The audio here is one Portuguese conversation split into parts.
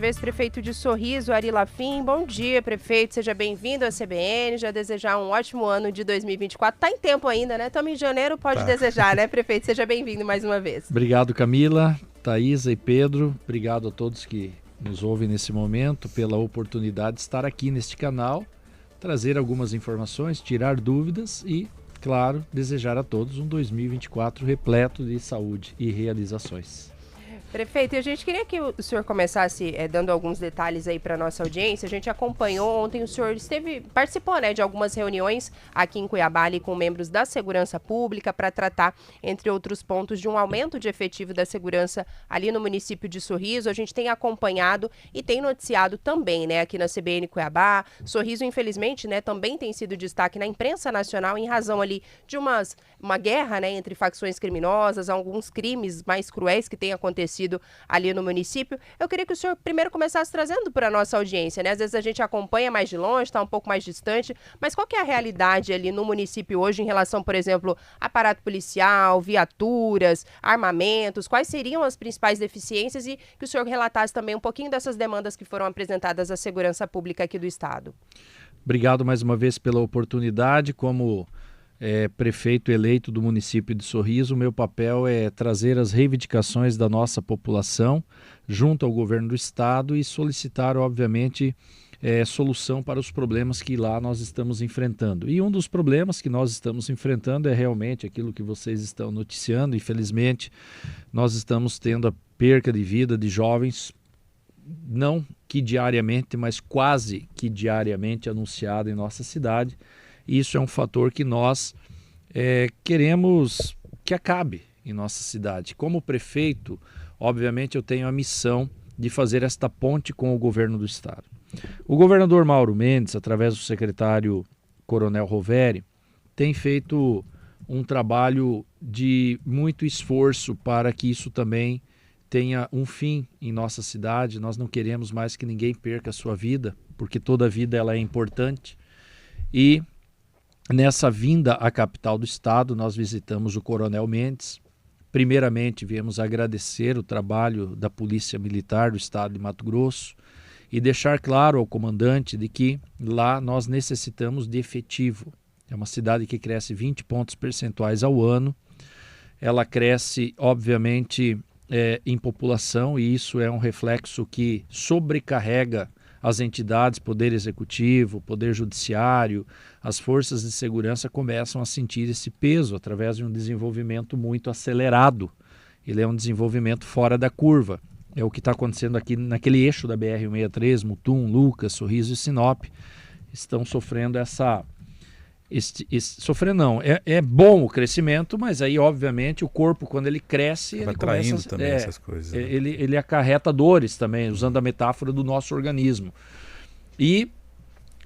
vez, prefeito de Sorriso, Ari Lafim. Bom dia, prefeito. Seja bem-vindo à CBN. Já desejar um ótimo ano de 2024. Tá em tempo ainda, né? Estamos em janeiro, pode desejar, né, prefeito? Seja bem-vindo mais uma vez. Obrigado, Camila, Thaisa e Pedro. Obrigado a todos que nos ouvem nesse momento pela oportunidade de estar aqui neste canal, trazer algumas informações, tirar dúvidas e, claro, desejar a todos um 2024 repleto de saúde e realizações. Prefeito, a gente queria que o senhor começasse dando alguns detalhes aí para nossa audiência. A gente acompanhou ontem, o senhor participou, né, de algumas reuniões aqui em Cuiabá ali, com membros da segurança pública para tratar, entre outros pontos, de um aumento de efetivo da segurança ali no município de Sorriso. A gente tem acompanhado e tem noticiado também, né, aqui na CBN Cuiabá. Sorriso, infelizmente, né, também tem sido destaque na imprensa nacional em razão ali de uma guerra, né, entre facções criminosas, alguns crimes mais cruéis que têm acontecido ali no município. Eu queria que o senhor primeiro começasse trazendo para a nossa audiência, né? Às vezes a gente acompanha mais de longe, está um pouco mais distante, mas qual que é a realidade ali no município hoje em relação, por exemplo, aparato policial, viaturas, armamentos? Quais seriam as principais deficiências e que o senhor relatasse também um pouquinho dessas demandas que foram apresentadas à segurança pública aqui do estado. Obrigado mais uma vez pela oportunidade. Como prefeito eleito do município de Sorriso, o meu papel é trazer as reivindicações da nossa população junto ao governo do estado e solicitar, obviamente, solução para os problemas que lá nós estamos enfrentando. E um dos problemas que nós estamos enfrentando é realmente aquilo que vocês estão noticiando. Infelizmente, nós estamos tendo a perca de vida de jovens, não que diariamente, mas quase que diariamente anunciado em nossa cidade. Isso é um fator que nós queremos que acabe em nossa cidade. Como prefeito, obviamente eu tenho a missão de fazer esta ponte com o governo do estado. O governador Mauro Mendes, através do secretário Coronel Roveri, tem feito um trabalho de muito esforço para que isso também tenha um fim em nossa cidade. Nós não queremos mais que ninguém perca a sua vida, porque toda vida ela é importante. E nessa vinda à capital do estado, nós visitamos o Coronel Mendes. Primeiramente, viemos agradecer o trabalho da Polícia Militar do estado de Mato Grosso e deixar claro ao comandante de que lá nós necessitamos de efetivo. É uma cidade que cresce 20 pontos percentuais ao ano. Ela cresce, obviamente, em população, e isso é um reflexo que sobrecarrega as entidades, Poder Executivo, Poder Judiciário, as forças de segurança começam a sentir esse peso através de um desenvolvimento muito acelerado. Ele é um desenvolvimento fora da curva. É o que está acontecendo aqui naquele eixo da BR-163, Mutum, Lucas, Sorriso e Sinop. Estão sofrendo sofrendo não, é bom o crescimento, mas aí obviamente o corpo, quando ele cresce, ele traindo também essas coisas, né? ele acarreta dores também, usando a metáfora do nosso organismo. E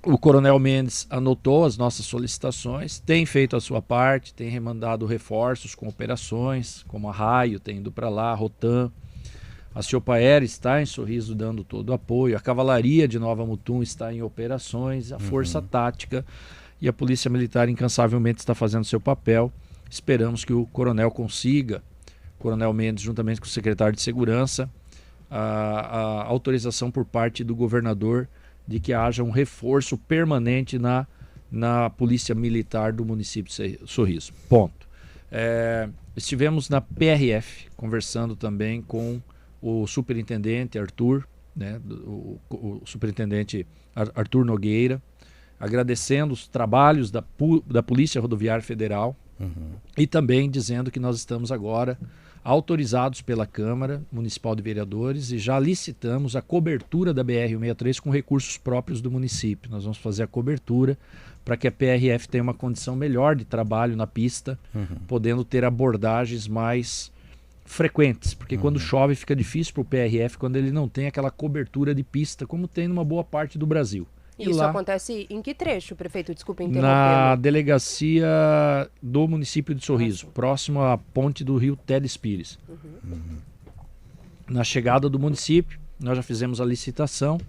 o Coronel Mendes anotou as nossas solicitações, tem feito a sua parte, tem remandado reforços com operações, como a Raio tem ido para lá, a Rotan, a Ciopaer está em Sorriso dando todo o apoio, a Cavalaria de Nova Mutum está em operações, a Força Tática e a Polícia Militar incansavelmente está fazendo seu papel. Esperamos que o coronel consiga, Coronel Mendes, juntamente com o secretário de Segurança, a autorização por parte do governador de que haja um reforço permanente na Polícia Militar do município de Sorriso. Ponto. Estivemos na PRF, conversando também com o superintendente Arthur, né, o superintendente Arthur Nogueira, agradecendo os trabalhos da Polícia Rodoviária Federal e também dizendo que nós estamos agora autorizados pela Câmara Municipal de Vereadores e já licitamos a cobertura da BR-163 com recursos próprios do município. Nós vamos fazer a cobertura para que a PRF tenha uma condição melhor de trabalho na pista, podendo ter abordagens mais frequentes, porque quando chove fica difícil para o PRF quando ele não tem aquela cobertura de pista, como tem numa boa parte do Brasil. Isso acontece em que trecho, prefeito? Desculpa interromper. Na delegacia do município de Sorriso, próximo à ponte do rio Teles Pires. Na chegada do município, nós já fizemos a licitação,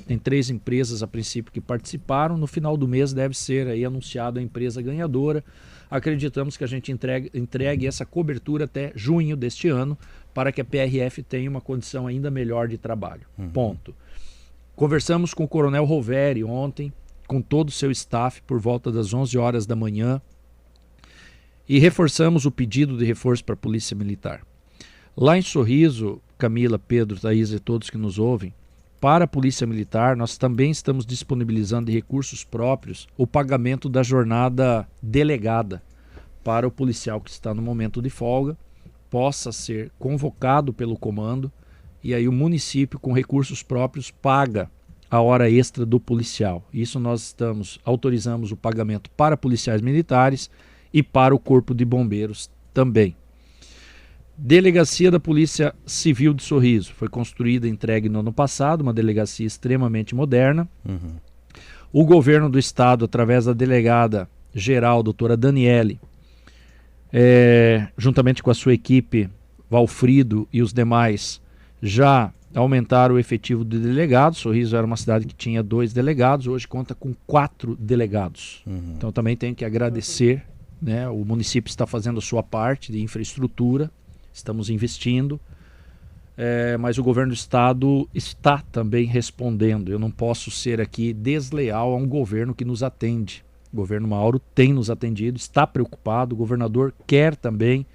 tem 3 empresas a princípio que participaram, no final do mês deve ser aí anunciada a empresa ganhadora. Acreditamos que a gente entregue essa cobertura até junho deste ano, para que a PRF tenha uma condição ainda melhor de trabalho. Ponto. Conversamos com o Coronel Roveri ontem, com todo o seu staff, por volta das 11 horas da manhã, e reforçamos o pedido de reforço para a Polícia Militar. Lá em Sorriso, Camila, Pedro, Thaís e todos que nos ouvem, para a Polícia Militar, nós também estamos disponibilizando de recursos próprios o pagamento da jornada delegada para o policial que está no momento de folga, possa ser convocado pelo comando e aí o município, com recursos próprios, paga a hora extra do policial. Isso nós autorizamos o pagamento para policiais militares e para o Corpo de Bombeiros também. Delegacia da Polícia Civil de Sorriso. Foi construída e entregue no ano passado, uma delegacia extremamente moderna. O governo do estado, através da delegada geral, doutora Daniele, juntamente com a sua equipe, Valfrido e os demais, já aumentaram o efetivo de delegados. Sorriso era uma cidade que tinha 2 delegados, hoje conta com 4 delegados. Então também tenho que agradecer, né? O município está fazendo a sua parte de infraestrutura, estamos investindo, mas o governo do estado está também respondendo. Eu não posso ser aqui desleal a um governo que nos atende. O governo Mauro tem nos atendido, está preocupado, o governador quer também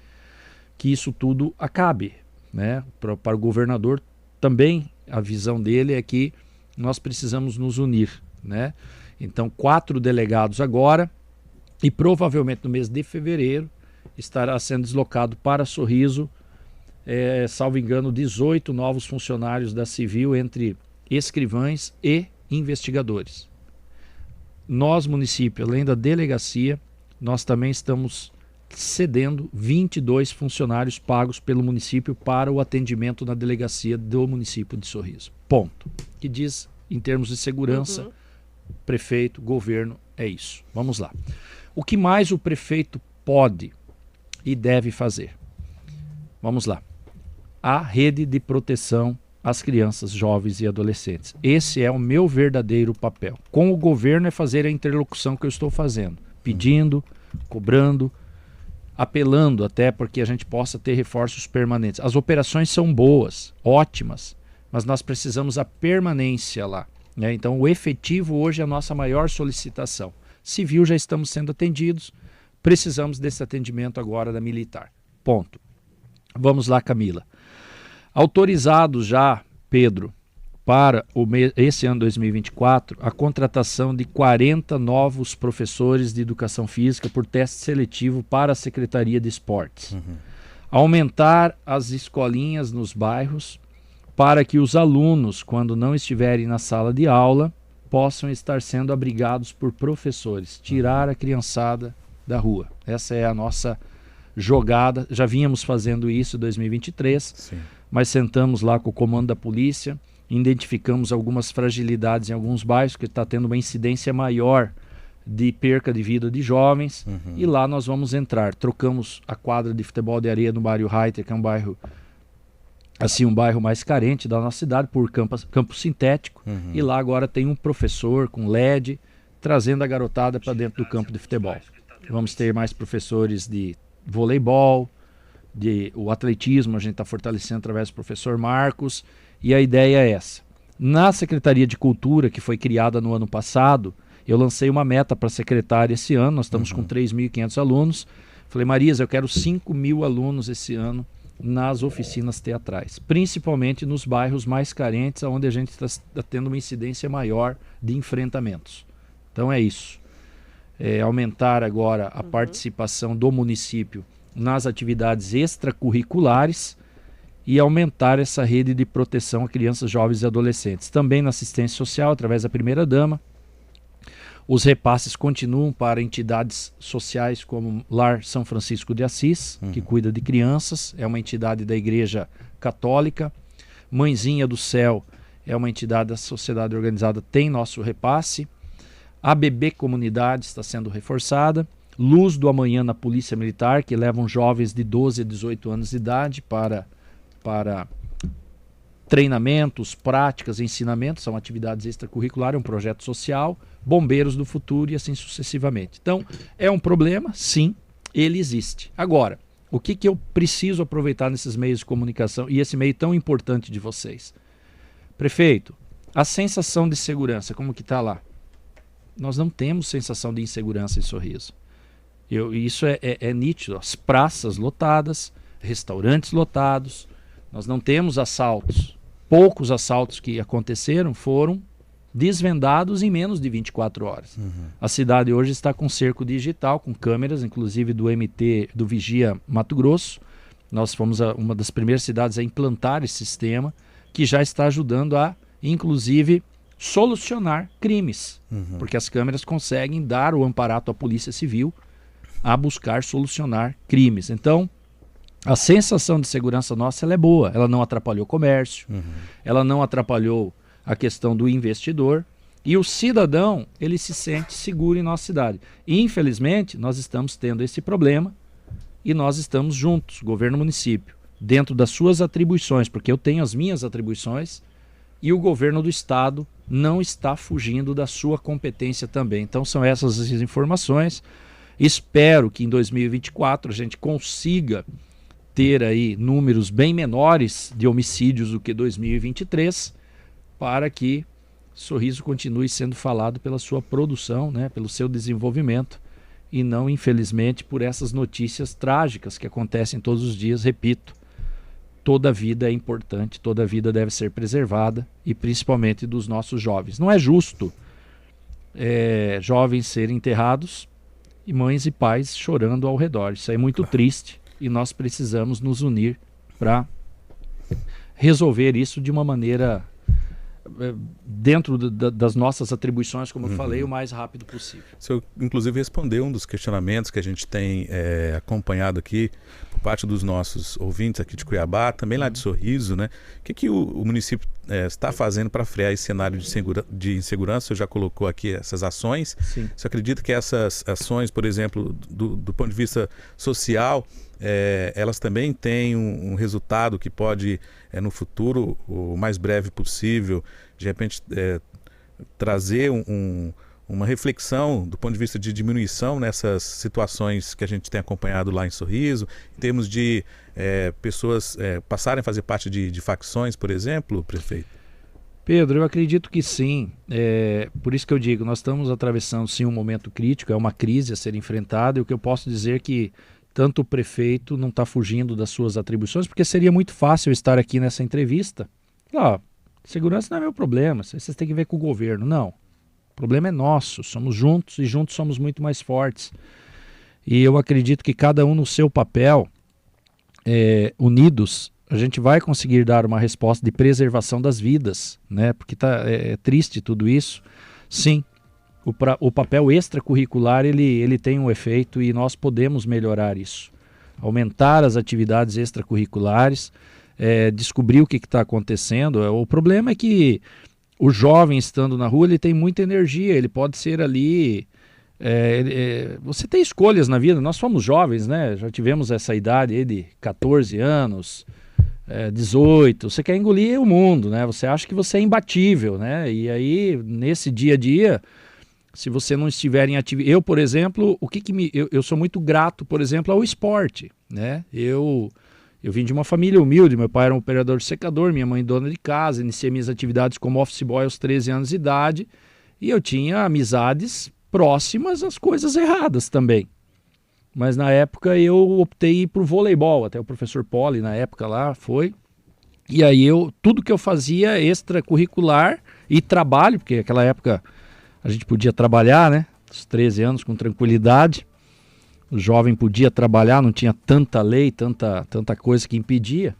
que isso tudo acabe, né? Para o governador também a visão dele é que nós precisamos nos unir, né? Então 4 delegados agora, e provavelmente no mês de fevereiro estará sendo deslocado para Sorriso, salvo engano, 18 novos funcionários da Civil, entre escrivães e investigadores. Nós, município, além da delegacia, nós também estamos cedendo 22 funcionários pagos pelo município para o atendimento na delegacia do município de Sorriso. Ponto. Que diz, em termos de segurança, prefeito, governo, é isso. Vamos lá. O que mais o prefeito pode e deve fazer? Vamos lá. A rede de proteção às crianças, jovens e adolescentes. Esse é o meu verdadeiro papel. Com o governo é fazer a interlocução que eu estou fazendo, pedindo, cobrando, apelando até porque a gente possa ter reforços permanentes. As operações são boas, ótimas, mas nós precisamos a permanência lá, né? Então o efetivo hoje é a nossa maior solicitação. Civil já estamos sendo atendidos, precisamos desse atendimento agora da militar. Ponto. Vamos lá, Camila. Autorizados já, Pedro, para esse ano 2024, a contratação de 40 novos professores de educação física por teste seletivo para a Secretaria de Esportes. Aumentar as escolinhas nos bairros para que os alunos, quando não estiverem na sala de aula, possam estar sendo abrigados por professores. Tirar a criançada da rua. Essa é a nossa jogada. Já vínhamos fazendo isso em 2023, Sim. Mas sentamos lá com o comando da polícia, identificamos algumas fragilidades em alguns bairros, que está tendo uma incidência maior de perca de vida de jovens, e lá nós vamos entrar. Trocamos a quadra de futebol de areia no bairro Reiter, que é um bairro, assim, um bairro mais carente da nossa cidade, por campo sintético, e lá agora tem um professor com LED, trazendo a garotada para dentro do campo de futebol. Vamos ter mais professores de voleibol, o atletismo a gente está fortalecendo através do professor Marcos, e a ideia é essa. Na Secretaria de Cultura, que foi criada no ano passado, eu lancei uma meta para a secretária esse ano, nós estamos com 3.500 alunos. Falei, Marisa, eu quero 5.000 alunos esse ano nas oficinas teatrais, principalmente nos bairros mais carentes, onde a gente está tendo uma incidência maior de enfrentamentos. Então é isso. Aumentar agora a participação do município nas atividades extracurriculares e aumentar essa rede de proteção a crianças, jovens e adolescentes. Também na assistência social, através da primeira-dama. Os repasses continuam para entidades sociais como Lar São Francisco de Assis, que cuida de crianças, é uma entidade da Igreja Católica. Mãezinha do Céu é uma entidade da sociedade organizada, tem nosso repasse. A ABB Comunidade está sendo reforçada. Luz do Amanhã na Polícia Militar, que levam jovens de 12 a 18 anos de idade para treinamentos, práticas, ensinamentos, são atividades extracurriculares, é um projeto social, bombeiros do futuro e assim sucessivamente. Então, é um problema? Sim, ele existe. Agora, O que eu preciso aproveitar nesses meios de comunicação e esse meio tão importante de vocês? Prefeito, a sensação de segurança, como que está lá? Nós não temos sensação de insegurança em Sorriso. Isso é nítido. As praças lotadas, restaurantes lotados, nós não temos assaltos. Poucos assaltos que aconteceram foram desvendados em menos de 24 horas. A cidade hoje está com cerco digital, com câmeras, inclusive do MT, do Vigia Mato Grosso. Nós fomos uma das primeiras cidades a implantar esse sistema, que já está ajudando a, inclusive, solucionar crimes. Porque as câmeras conseguem dar o amparato à Polícia Civil a buscar solucionar crimes. Então, a sensação de segurança nossa ela é boa. Ela não atrapalhou o comércio, ela não atrapalhou a questão do investidor, e o cidadão ele se sente seguro em nossa cidade. E, infelizmente, nós estamos tendo esse problema e nós estamos juntos, governo e município, dentro das suas atribuições, porque eu tenho as minhas atribuições e o governo do estado não está fugindo da sua competência também. Então são essas as informações. Espero que em 2024 a gente consiga ter aí números bem menores de homicídios do que 2023, para que Sorriso continue sendo falado pela sua produção, né, pelo seu desenvolvimento, e não, infelizmente, por essas notícias trágicas que acontecem todos os dias. Repito, toda vida é importante, toda vida deve ser preservada, e principalmente dos nossos jovens. Não é justo jovens serem enterrados e mães e pais chorando ao redor. Isso é muito triste e nós precisamos nos unir para resolver isso de uma maneira dentro das nossas atribuições, como eu falei, o mais rápido possível. O senhor, inclusive, respondeu um dos questionamentos que a gente tem acompanhado aqui por parte dos nossos ouvintes aqui de Cuiabá, também lá de Sorriso, né? O que o município está fazendo para frear esse cenário de insegurança? O senhor já colocou aqui essas ações. Sim. Você acredita que essas ações, por exemplo, do ponto de vista social, elas também têm um resultado que pode, no futuro, o mais breve possível, de repente trazer uma reflexão do ponto de vista de diminuição nessas situações que a gente tem acompanhado lá em Sorriso, em termos de pessoas passarem a fazer parte de facções, por exemplo, prefeito? Pedro, eu acredito que sim. Por isso que eu digo, nós estamos atravessando sim um momento crítico, é uma crise a ser enfrentada, e o que eu posso dizer é que tanto o prefeito não está fugindo das suas atribuições, porque seria muito fácil estar aqui nessa entrevista. Segurança não é meu problema, vocês têm que ver com o governo. Não, o problema é nosso, somos juntos e juntos somos muito mais fortes. E eu acredito que cada um no seu papel, unidos, a gente vai conseguir dar uma resposta de preservação das vidas, né? Porque é triste tudo isso. Sim, o papel extracurricular ele tem um efeito e nós podemos melhorar isso. Aumentar as atividades extracurriculares, descobrir o que está acontecendo. O problema é que o jovem estando na rua ele tem muita energia, ele pode ser ali... você tem escolhas na vida, nós fomos jovens, né? Já tivemos essa idade aí de 14 anos, 18, você quer engolir o mundo, né? Você acha que você é imbatível, né? E aí, nesse dia a dia, se você não estiver em atividade... Eu, por exemplo, eu sou muito grato, por exemplo, ao esporte, né? Eu vim de uma família humilde, meu pai era um operador de secador, minha mãe dona de casa, iniciei minhas atividades como office boy aos 13 anos de idade, e eu tinha amizades próximas às coisas erradas também. Mas na época eu optei por voleibol, até o professor Poli na época lá foi. E aí tudo que eu fazia extracurricular e trabalho, porque naquela época a gente podia trabalhar, né? Aos 13 anos com tranquilidade. O jovem podia trabalhar, não tinha tanta lei, tanta coisa que impedia.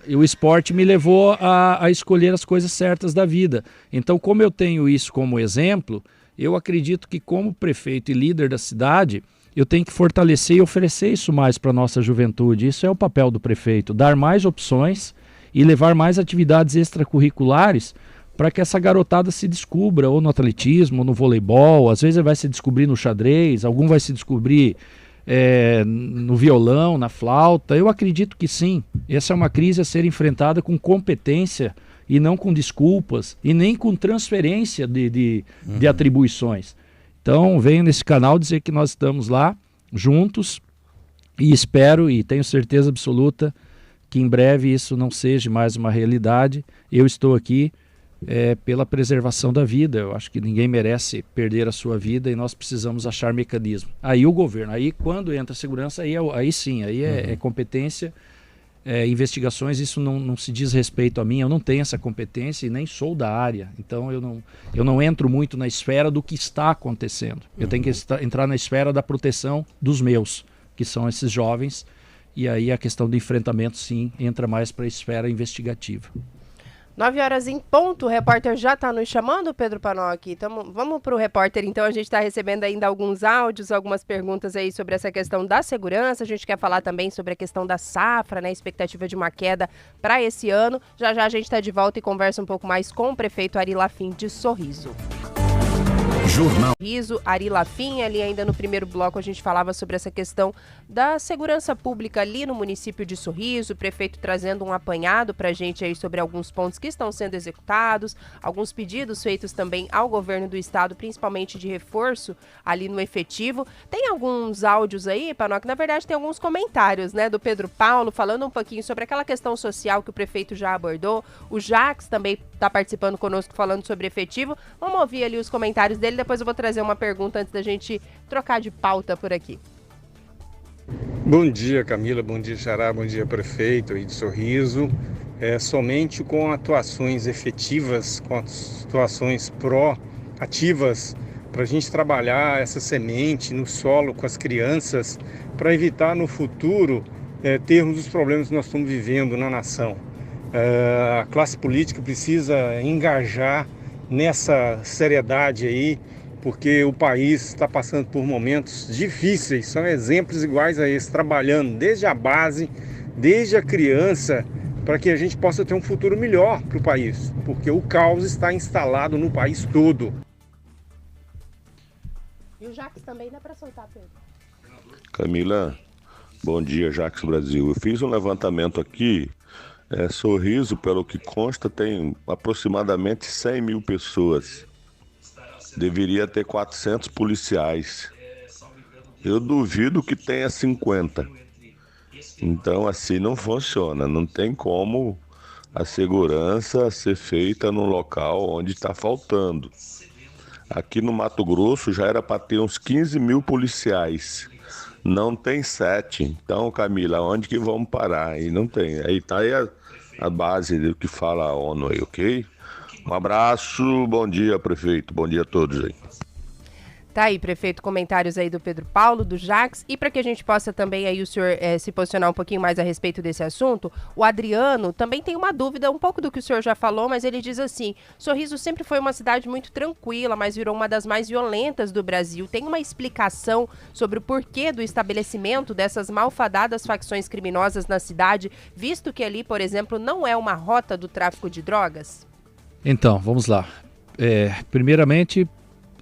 E o esporte me levou a escolher as coisas certas da vida. Então, como eu tenho isso como exemplo, eu acredito que como prefeito e líder da cidade, eu tenho que fortalecer e oferecer isso mais para a nossa juventude. Isso é o papel do prefeito, dar mais opções e levar mais atividades extracurriculares para que essa garotada se descubra, ou no atletismo, ou no voleibol, às vezes vai se descobrir no xadrez, algum vai se descobrir no violão, na flauta. Eu acredito que sim, essa é uma crise a ser enfrentada com competência e não com desculpas e nem com transferência de atribuições. Então venho nesse canal dizer que nós estamos lá juntos E espero e tenho certeza absoluta que em breve isso não seja mais uma realidade. Eu estou aqui pela preservação da vida. Eu acho que ninguém merece perder a sua vida e nós precisamos achar mecanismo. Aí o governo, aí quando entra a segurança, aí sim, aí é competência, investigações, isso não se diz respeito a mim, eu não tenho essa competência e nem sou da área. Então eu não entro muito na esfera do que está acontecendo. Eu tenho que entrar na esfera da proteção dos meus, que são esses jovens, e aí a questão do enfrentamento, sim, entra mais para a esfera investigativa. 9h em ponto, o repórter já está nos chamando, Pedro Panoc. Vamos para o repórter, então. A gente está recebendo ainda alguns áudios, algumas perguntas aí sobre essa questão da segurança. A gente quer falar também sobre a questão da safra, né? Expectativa de uma queda para esse ano. Já a gente está de volta e conversa um pouco mais com o prefeito Ari Lafim de Sorriso. Jornal Ari Lafim, ali ainda no primeiro bloco a gente falava sobre essa questão da segurança pública ali no município de Sorriso, o prefeito trazendo um apanhado para a gente aí sobre alguns pontos que estão sendo executados, alguns pedidos feitos também ao governo do estado, principalmente de reforço ali no efetivo. Tem alguns áudios aí, Panoc, na verdade tem alguns comentários, né, do Pedro Paulo, falando um pouquinho sobre aquela questão social que o prefeito já abordou, o Jax também está participando conosco falando sobre efetivo. Vamos ouvir ali os comentários dele, depois eu vou trazer uma pergunta antes da gente trocar de pauta por aqui. Bom dia, Camila, bom dia, Xará, bom dia, prefeito aí de Sorriso. Somente com atuações efetivas, com atuações proativas, para a gente trabalhar essa semente no solo com as crianças, para evitar no futuro termos os problemas que nós estamos vivendo na nação. A classe política precisa engajar nessa seriedade aí, porque o país está passando por momentos difíceis, são exemplos iguais a esse, trabalhando desde a base, desde a criança, para que a gente possa ter um futuro melhor para o país, porque o caos está instalado no país todo. E o Jax também dá para soltar, Pedro? Camila, bom dia, Jax Brasil. Eu fiz um levantamento aqui, Sorriso, pelo que consta, tem aproximadamente 100 mil pessoas. Deveria ter 400 policiais. Eu duvido que tenha 50. Então, assim não funciona. Não tem como a segurança ser feita num local onde está faltando. Aqui no Mato Grosso já era para ter uns 15 mil policiais. Não tem 7. Então, Camila, onde que vamos parar? E não tem. Aí está aí a base do que fala a ONU aí, ok? Um abraço, bom dia, prefeito, bom dia a todos aí. Tá aí, prefeito, comentários aí do Pedro Paulo, do Jax, e para que a gente possa também aí o senhor se posicionar um pouquinho mais a respeito desse assunto, o Adriano também tem uma dúvida, um pouco do que o senhor já falou, mas ele diz assim: Sorriso sempre foi uma cidade muito tranquila, mas virou uma das mais violentas do Brasil. Tem uma explicação sobre o porquê do estabelecimento dessas malfadadas facções criminosas na cidade, visto que ali, por exemplo, não é uma rota do tráfico de drogas? Então, vamos lá. Primeiramente,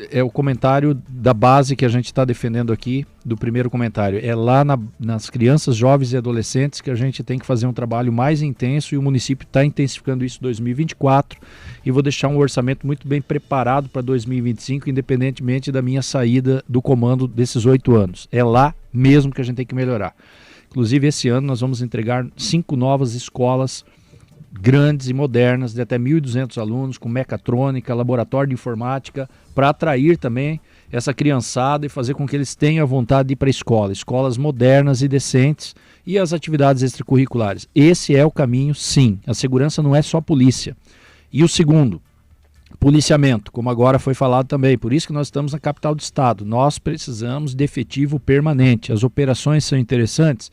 é o comentário da base que a gente está defendendo aqui, do primeiro comentário. É lá nas crianças, jovens e adolescentes que a gente tem que fazer um trabalho mais intenso, e o município está intensificando isso em 2024, e vou deixar um orçamento muito bem preparado para 2025, independentemente da minha saída do comando desses 8 anos. É lá mesmo que a gente tem que melhorar. Inclusive, esse ano nós vamos entregar 5 novas escolas grandes e modernas, de até 1.200 alunos, com mecatrônica, laboratório de informática, para atrair também essa criançada e fazer com que eles tenham a vontade de ir para a escola. Escolas modernas e decentes, e as atividades extracurriculares. Esse é o caminho, sim. A segurança não é só polícia. E o segundo, policiamento, como agora foi falado também. Por isso que nós estamos na capital do estado. Nós precisamos de efetivo permanente. As operações são interessantes?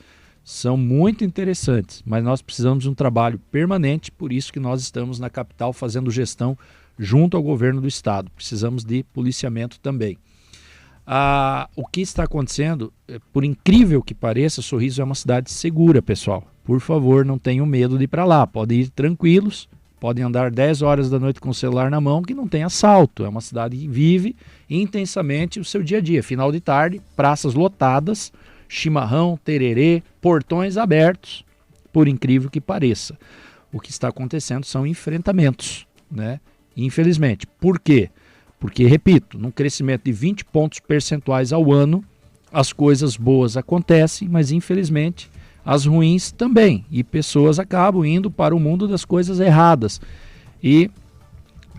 São muito interessantes, mas nós precisamos de um trabalho permanente, por isso que nós estamos na capital fazendo gestão junto ao governo do estado. Precisamos de policiamento também. O que está acontecendo, por incrível que pareça, Sorriso é uma cidade segura, pessoal. Por favor, não tenham medo de ir para lá. Podem ir tranquilos, podem andar 10 horas da noite com o celular na mão, que não tem assalto. É uma cidade que vive intensamente o seu dia a dia. Final de tarde, praças lotadas, chimarrão, tererê, portões abertos, por incrível que pareça. O que está acontecendo são enfrentamentos, né? Infelizmente. Por quê? Porque, repito, num crescimento de 20 pontos percentuais ao ano, as coisas boas acontecem, mas infelizmente as ruins também. E pessoas acabam indo para o mundo das coisas erradas. E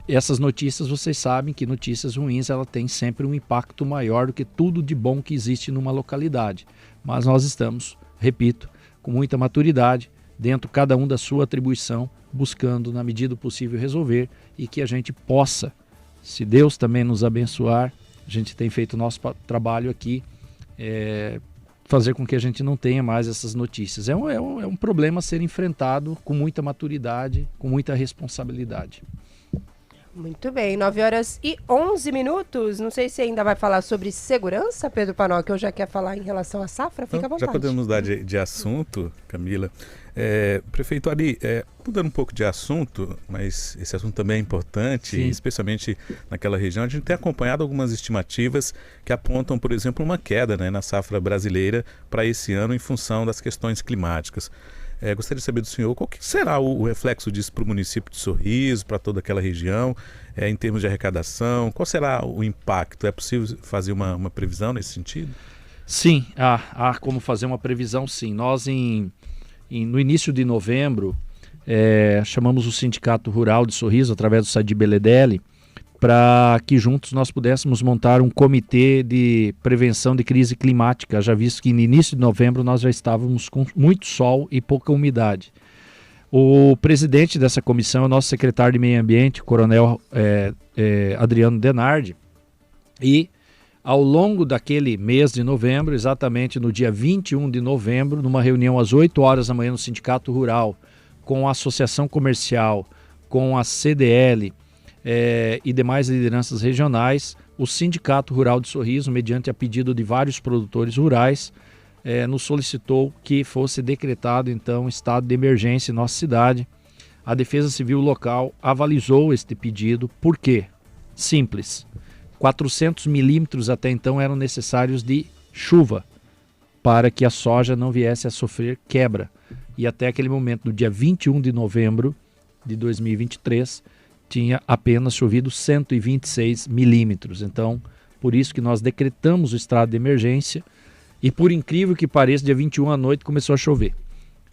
essas notícias, vocês sabem que notícias ruins, ela tem sempre um impacto maior do que tudo de bom que existe numa localidade. Mas nós estamos, repito, com muita maturidade, dentro cada um da sua atribuição, buscando na medida do possível resolver e que a gente possa, se Deus também nos abençoar, a gente tem feito o nosso trabalho aqui, fazer com que a gente não tenha mais essas notícias. É um problema a ser enfrentado com muita maturidade, com muita responsabilidade. Muito bem, 9h11. Não sei se ainda vai falar sobre segurança, Pedro Panoc, ou já quer falar em relação à safra, fica à vontade. Já podemos mudar de assunto, Camila. Prefeito Ari, mudando um pouco de assunto, mas esse assunto também é importante, especialmente naquela região. A gente tem acompanhado algumas estimativas que apontam, por exemplo, uma queda, né, na safra brasileira para esse ano em função das questões climáticas. Gostaria de saber do senhor qual que será o reflexo disso para o município de Sorriso, para toda aquela região, em termos de arrecadação, qual será o impacto? É possível fazer uma previsão nesse sentido? Sim, há como fazer uma previsão, sim. Nós, no início de novembro, chamamos o Sindicato Rural de Sorriso, através do Sadi Beledelli, para que juntos nós pudéssemos montar um comitê de prevenção de crise climática, já visto que no início de novembro nós já estávamos com muito sol e pouca umidade. O presidente dessa comissão é o nosso secretário de Meio Ambiente, o coronel Adriano Denardi, e ao longo daquele mês de novembro, exatamente no dia 21 de novembro, numa reunião às 8 horas da manhã no Sindicato Rural, com a Associação Comercial, com a CDL, e demais lideranças regionais, o Sindicato Rural de Sorriso, mediante a pedido de vários produtores rurais, nos solicitou que fosse decretado então estado de emergência em nossa cidade. A Defesa Civil local avalizou este pedido. Por quê? Simples. 400 milímetros até então eram necessários de chuva para que a soja não viesse a sofrer quebra. E até aquele momento, no dia 21 de novembro de 2023, tinha apenas chovido 126 milímetros. Então, por isso que nós decretamos o estado de emergência e, por incrível que pareça, dia 21 à noite começou a chover.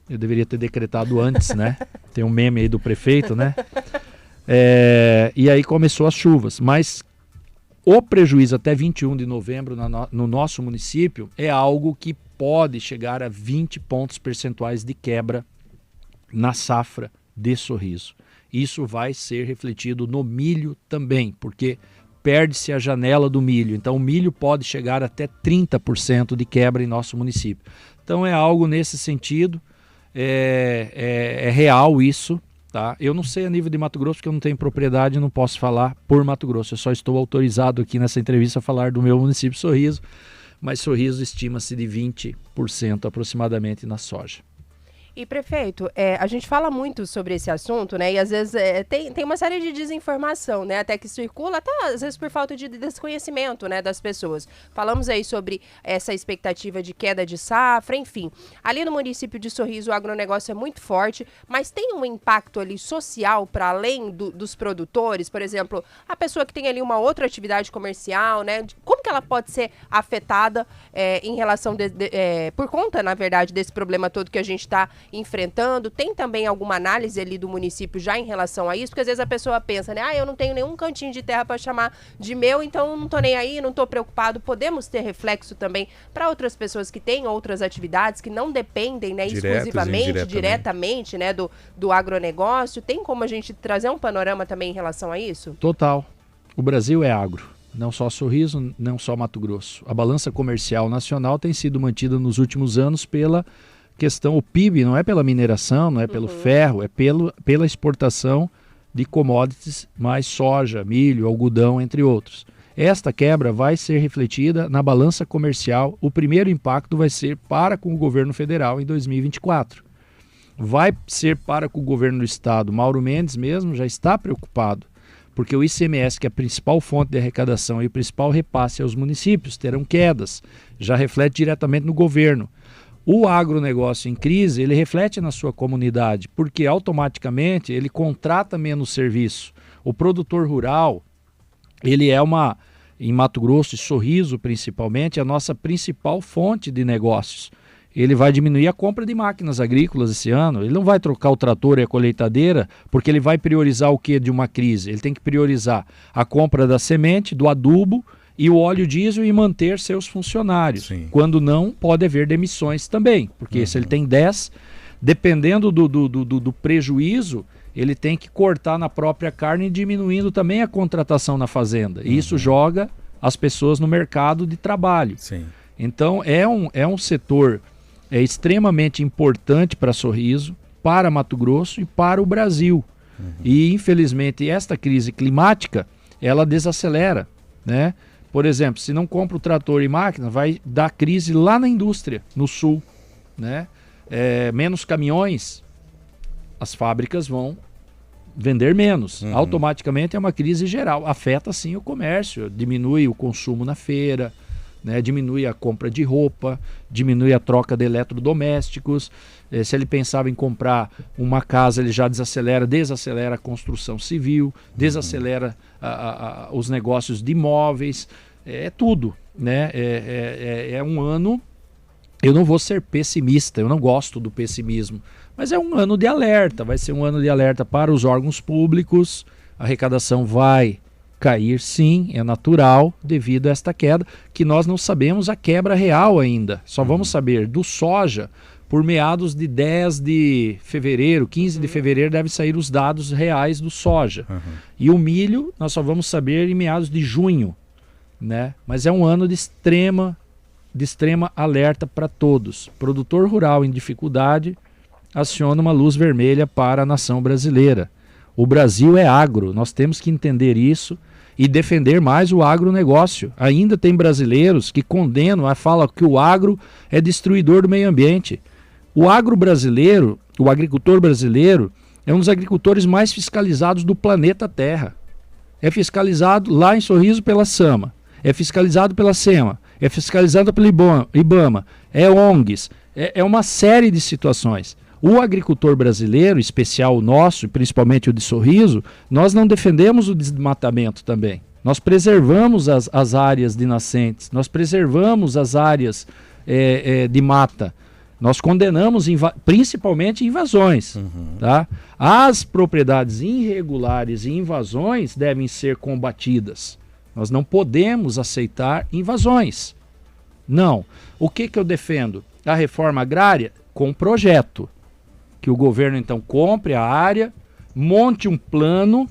Eu deveria ter decretado antes, né? Tem um meme aí do prefeito, né? E aí começou as chuvas. Mas o prejuízo até 21 de novembro no nosso município é algo que pode chegar a 20 pontos percentuais de quebra na safra de Sorriso. Isso vai ser refletido no milho também, porque perde-se a janela do milho. Então o milho pode chegar até 30% de quebra em nosso município. Então é algo nesse sentido, é real isso. Tá? Eu não sei a nível de Mato Grosso, porque eu não tenho propriedade e não posso falar por Mato Grosso. Eu só estou autorizado aqui nessa entrevista a falar do meu município Sorriso, mas Sorriso estima-se de 20% aproximadamente na soja. E, prefeito, a gente fala muito sobre esse assunto, né? E às vezes tem uma série de desinformação, né? Até que circula, até às vezes por falta de desconhecimento, né, das pessoas. Falamos aí sobre essa expectativa de queda de safra, enfim. Ali no município de Sorriso o agronegócio é muito forte, mas tem um impacto ali social para além dos produtores, por exemplo, a pessoa que tem ali uma outra atividade comercial, né? Como que ela pode ser afetada em relação, por conta, na verdade, desse problema todo que a gente está enfrentando? Tem também alguma análise ali do município já em relação a isso? Porque às vezes a pessoa pensa, né? Eu não tenho nenhum cantinho de terra para chamar de meu, então não tô nem aí, não tô preocupado. Podemos ter reflexo também para outras pessoas que têm outras atividades, que não dependem, né, exclusivamente, diretamente, né, do agronegócio. Tem como a gente trazer um panorama também em relação a isso? Total. O Brasil é agro. Não só Sorriso, não só Mato Grosso. A balança comercial nacional tem sido mantida nos últimos anos pela questão, o PIB não é pela mineração, não é pelo ferro, é pela exportação de commodities, mais soja, milho, algodão, entre outros. Esta quebra vai ser refletida na balança comercial. O primeiro impacto vai ser para com o governo federal em 2024. Vai ser para com o governo do estado. Mauro Mendes mesmo já está preocupado, porque o ICMS, que é a principal fonte de arrecadação e o principal repasse aos municípios, terão quedas. Já reflete diretamente no governo. O agronegócio em crise, ele reflete na sua comunidade, porque automaticamente ele contrata menos serviço. O produtor rural, ele é uma em Mato Grosso e Sorriso principalmente, é a nossa principal fonte de negócios. Ele vai diminuir a compra de máquinas agrícolas esse ano, ele não vai trocar o trator e a colheitadeira, porque ele vai priorizar o que de uma crise? Ele tem que priorizar a compra da semente, do adubo e o óleo diesel e manter seus funcionários. Sim. Quando não, pode haver demissões também, porque se ele tem 10, dependendo do prejuízo, ele tem que cortar na própria carne, diminuindo também a contratação na fazenda. E isso joga as pessoas no mercado de trabalho. Sim. Então é um setor extremamente importante para Sorriso, para Mato Grosso e para o Brasil. E infelizmente esta crise climática, ela desacelera, né? Por exemplo, se não compra o trator e máquina, vai dar crise lá na indústria, no sul, né? Menos caminhões, as fábricas vão vender menos. Automaticamente é uma crise geral. Afeta sim o comércio, diminui o consumo na feira, né? Diminui a compra de roupa, diminui a troca de eletrodomésticos. Se ele pensava em comprar uma casa, ele já desacelera a construção civil, desacelera os negócios de imóveis, tudo, né? É um ano, eu não vou ser pessimista, eu não gosto do pessimismo, mas é um ano de alerta, vai ser um ano de alerta para os órgãos públicos, a arrecadação vai cair sim, é natural, devido a esta queda, que nós não sabemos a quebra real ainda, só vamos saber do soja por meados de 10 de fevereiro, 15 de fevereiro deve sair os dados reais do soja. E o milho nós só vamos saber em meados de junho, né? Mas é um ano de extrema alerta para todos. Produtor rural em dificuldade aciona uma luz vermelha para a nação brasileira. O Brasil é agro, nós temos que entender isso e defender mais o agronegócio. Ainda tem brasileiros que condenam, falam que o agro é destruidor do meio ambiente. O agro brasileiro, o agricultor brasileiro, é um dos agricultores mais fiscalizados do planeta Terra. É fiscalizado lá em Sorriso pela SAMA, é fiscalizado pela SEMA, é fiscalizado pelo IBAMA, é ONGs, é uma série de situações. O agricultor brasileiro, especial o nosso, principalmente o de Sorriso, nós não defendemos o desmatamento também. Nós preservamos as áreas de nascentes, nós preservamos as áreas de mata. Nós condenamos principalmente invasões. Tá? As propriedades irregulares e invasões devem ser combatidas. Nós não podemos aceitar invasões. Não. O que eu defendo? A reforma agrária com projeto. Que o governo então compre a área, monte um plano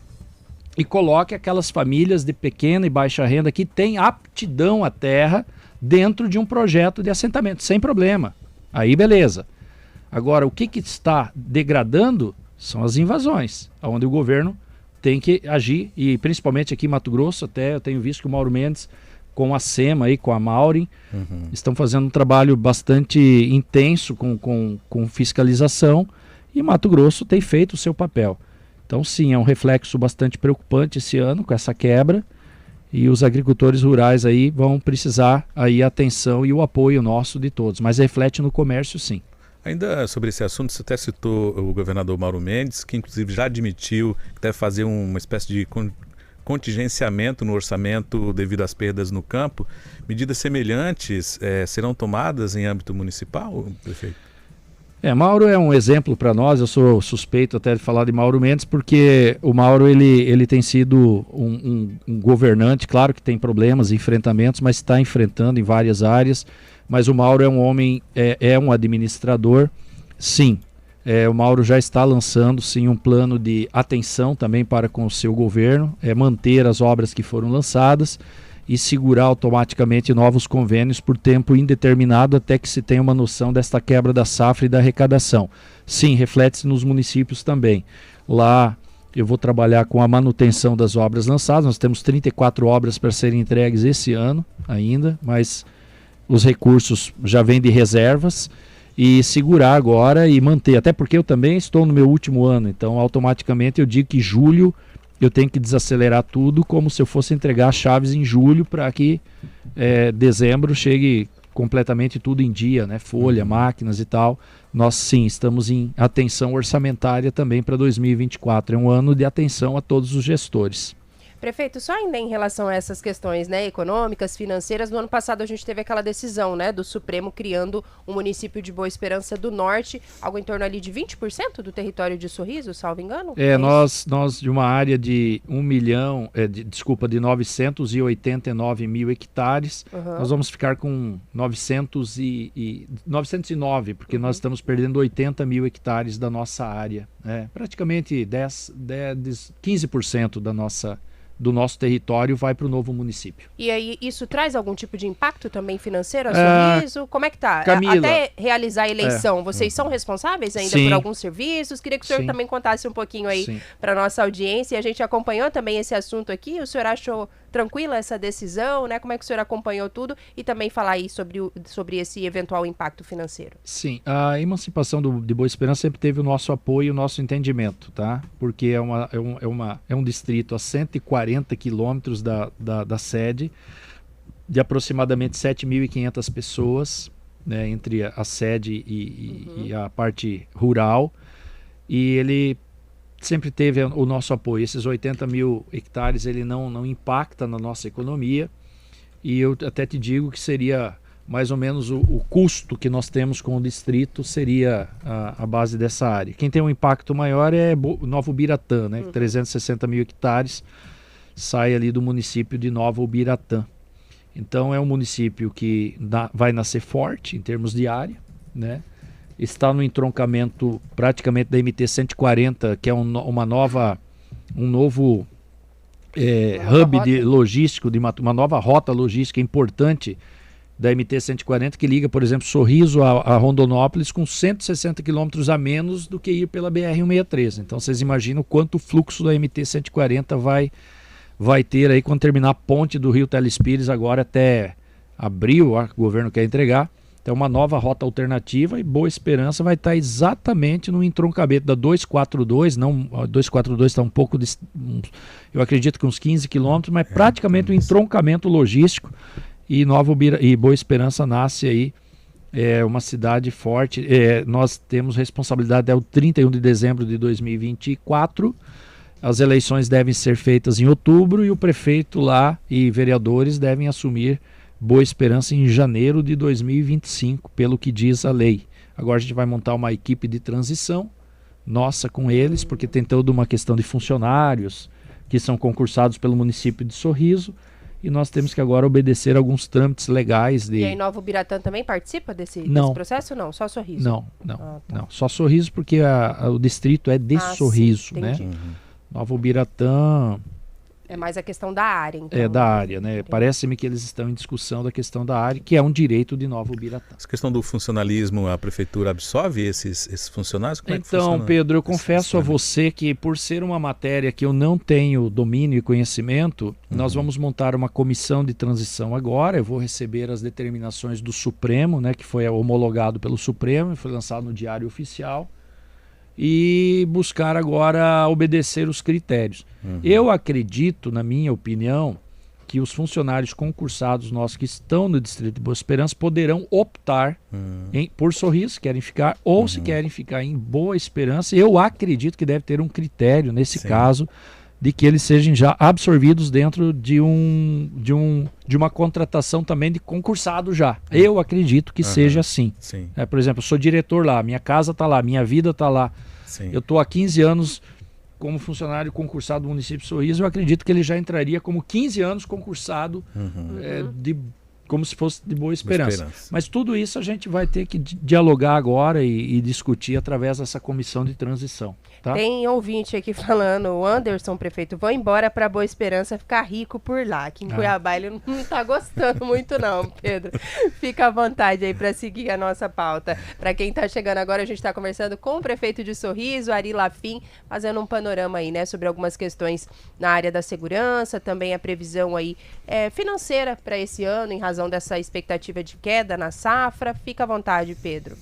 e coloque aquelas famílias de pequena e baixa renda que têm aptidão à terra dentro de um projeto de assentamento, sem problema. Aí beleza. Agora, o que está degradando são as invasões, onde o governo tem que agir, e principalmente aqui em Mato Grosso, até eu tenho visto que o Mauro Mendes, com a SEMA e com a Maureen, estão fazendo um trabalho bastante intenso com fiscalização, e Mato Grosso tem feito o seu papel. Então sim, é um reflexo bastante preocupante esse ano com essa quebra, e os agricultores rurais aí vão precisar aí a atenção e o apoio nosso de todos, mas reflete no comércio sim. Ainda sobre esse assunto, você até citou o governador Mauro Mendes, que inclusive já admitiu que deve fazer uma espécie de contingenciamento no orçamento devido às perdas no campo. Medidas semelhantes serão tomadas em âmbito municipal, prefeito? Mauro é um exemplo para nós. Eu sou suspeito até de falar de Mauro Mendes, porque o Mauro ele tem sido um governante, claro que tem problemas, enfrentamentos, mas está enfrentando em várias áreas. Mas o Mauro é um homem, é um administrador, sim. O Mauro já está lançando sim um plano de atenção também para com o seu governo, manter as obras que foram lançadas e segurar automaticamente novos convênios por tempo indeterminado até que se tenha uma noção desta quebra da safra e da arrecadação. Sim, reflete-se nos municípios também. Lá eu vou trabalhar com a manutenção das obras lançadas, nós temos 34 obras para serem entregues esse ano ainda, mas os recursos já vêm de reservas, e segurar agora e manter, até porque eu também estou no meu último ano, então automaticamente eu digo que julho eu tenho que desacelerar tudo como se eu fosse entregar as chaves em julho para que dezembro chegue completamente tudo em dia, né? Folha, máquinas e tal. Nós sim estamos em atenção orçamentária também para 2024, é um ano de atenção a todos os gestores. Prefeito, só ainda em relação a essas questões, né, econômicas, financeiras, no ano passado a gente teve aquela decisão, né, do Supremo criando o município de Boa Esperança do Norte, algo em torno ali de 20% do território de Sorriso, salvo engano? Nós de uma área de 989 mil hectares, nós vamos ficar com 909, porque nós estamos perdendo 80 mil hectares da nossa área, praticamente 15% do nosso território vai para o novo município. E aí, isso traz algum tipo de impacto também financeiro a Sorriso? Como é que tá? Camila, até realizar a eleição, vocês são responsáveis ainda por alguns serviços? Queria que o senhor também contasse um pouquinho aí para nossa audiência. E a gente acompanhou também esse assunto aqui. O senhor achou tranquila essa decisão, né? Como é que o senhor acompanhou tudo? E também falar aí sobre esse eventual impacto financeiro. Sim, a emancipação de Boa Esperança sempre teve o nosso apoio e o nosso entendimento, tá? Porque é um distrito a 140 quilômetros da sede, de aproximadamente 7.500 pessoas, né, entre a sede e a parte rural, e ele sempre teve o nosso apoio. Esses 80 mil hectares ele não impacta na nossa economia, e eu até te digo que seria mais ou menos o custo que nós temos com o distrito seria a base dessa área. Quem tem um impacto maior é Nova Ubiratã, né? 360 mil hectares sai ali do município de Nova Ubiratã. Então é um município que vai nascer forte em termos de área, né? Está no entroncamento praticamente da MT-140, que é um novo hub logístico, uma nova rota logística importante da MT-140, que liga, por exemplo, Sorriso a Rondonópolis com 160 quilômetros a menos do que ir pela BR-163. Então vocês imaginam quanto fluxo da MT-140 vai ter aí quando terminar a ponte do Rio Telespires agora até abril, o governo quer entregar. Então uma nova rota alternativa, e Boa Esperança vai estar exatamente no entroncamento da 242, a 242 está um pouco, eu acredito que uns 15 quilômetros, mas praticamente um entroncamento logístico, e Boa Esperança nasce aí, uma cidade forte. Nós temos responsabilidade até o 31 de dezembro de 2024, as eleições devem ser feitas em outubro, e o prefeito lá e vereadores devem assumir Boa Esperança em janeiro de 2025, pelo que diz a lei. Agora a gente vai montar uma equipe de transição nossa com eles, porque tem toda uma questão de funcionários que são concursados pelo município de Sorriso, e nós temos que agora obedecer alguns trâmites legais. E aí Nova Ubiratã também participa desse processo? Não, só Sorriso? Não, só Sorriso, porque o distrito é de Sorriso, sim, né? Nova Ubiratã é mais a questão da área, então. É da área, né? Parece-me que eles estão em discussão da questão da área, que é um direito de Nova Ubiratã. Essa questão do funcionalismo, a prefeitura absorve esses funcionários? Como é que funciona? Pedro, eu confesso a você que, por ser uma matéria que eu não tenho domínio e conhecimento, nós vamos montar uma comissão de transição agora. Eu vou receber as determinações do Supremo, né, que foi homologado pelo Supremo e foi lançado no Diário Oficial, e buscar agora obedecer os critérios. Eu acredito, na minha opinião, que os funcionários concursados nossos que estão no Distrito de Boa Esperança poderão optar por Sorriso, querem ficar, ou se querem ficar em Boa Esperança. Eu acredito que deve ter um critério, nesse caso, de que eles sejam já absorvidos dentro de uma contratação também de concursado já. Eu acredito que seja assim. Por exemplo, eu sou diretor lá, minha casa está lá, minha vida está lá. Eu estou há 15 anos como funcionário concursado do município de Sorriso. Eu acredito que ele já entraria como 15 anos concursado, como se fosse de Boa Esperança. Mas tudo isso a gente vai ter que dialogar agora e discutir através dessa comissão de transição. Tá? Tem ouvinte aqui falando, o Anderson, prefeito, vou embora para Boa Esperança ficar rico por lá. Aqui em Cuiabá ele não está gostando muito não, Pedro. Fica à vontade aí para seguir a nossa pauta. Para quem está chegando agora, a gente está conversando com o prefeito de Sorriso, Ari Lafim, fazendo um panorama aí, né, sobre algumas questões na área da segurança, também a previsão aí financeira para esse ano, em razão dessa expectativa de queda na safra. Fica à vontade, Pedro.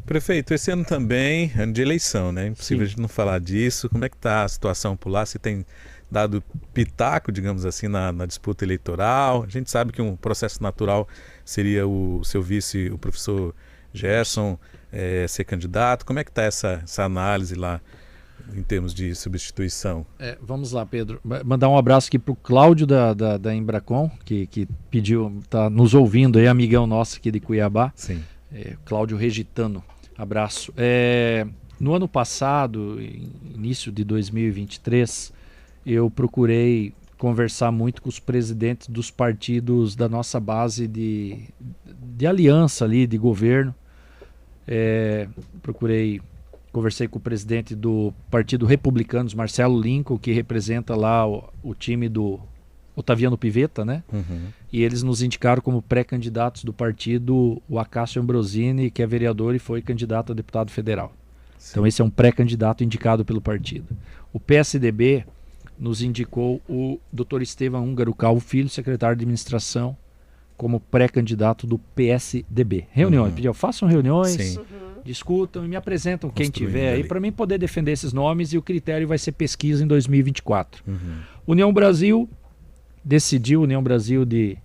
Prefeito, esse ano também é ano de eleição, né? Impossível a gente não falar disso. Como é que está a situação por lá? Se tem dado pitaco, digamos assim, na disputa eleitoral? A gente sabe que um processo natural seria o seu vice, o professor Gerson, ser candidato. Como é que está essa análise lá em termos de substituição? Vamos lá, Pedro. Mandar um abraço aqui para o Cláudio da Embracon, que pediu, está nos ouvindo aí, amigão nosso aqui de Cuiabá. Sim. Cláudio Regitano. Abraço. No ano passado, início de 2023, eu procurei conversar muito com os presidentes dos partidos da nossa base de aliança ali, de governo. Conversei com o presidente do Partido Republicanos, Marcelo Lincoln, que representa lá o time do Otaviano Pivetta, né? Uhum. E eles nos indicaram como pré-candidatos do partido o Acácio Ambrosini, que é vereador e foi candidato a deputado federal. Sim. Então esse é um pré-candidato indicado pelo partido. O PSDB nos indicou o Dr. Estevam Húngaro Calvo Filho, secretário de administração, como pré-candidato do PSDB. Reuniões, façam reuniões, Sim. discutam e me apresentam quem Construindo tiver aí ali. para mim poder defender esses nomes, e o critério vai ser pesquisa em 2024. Uhum. União Brasil decidiu, União Brasil de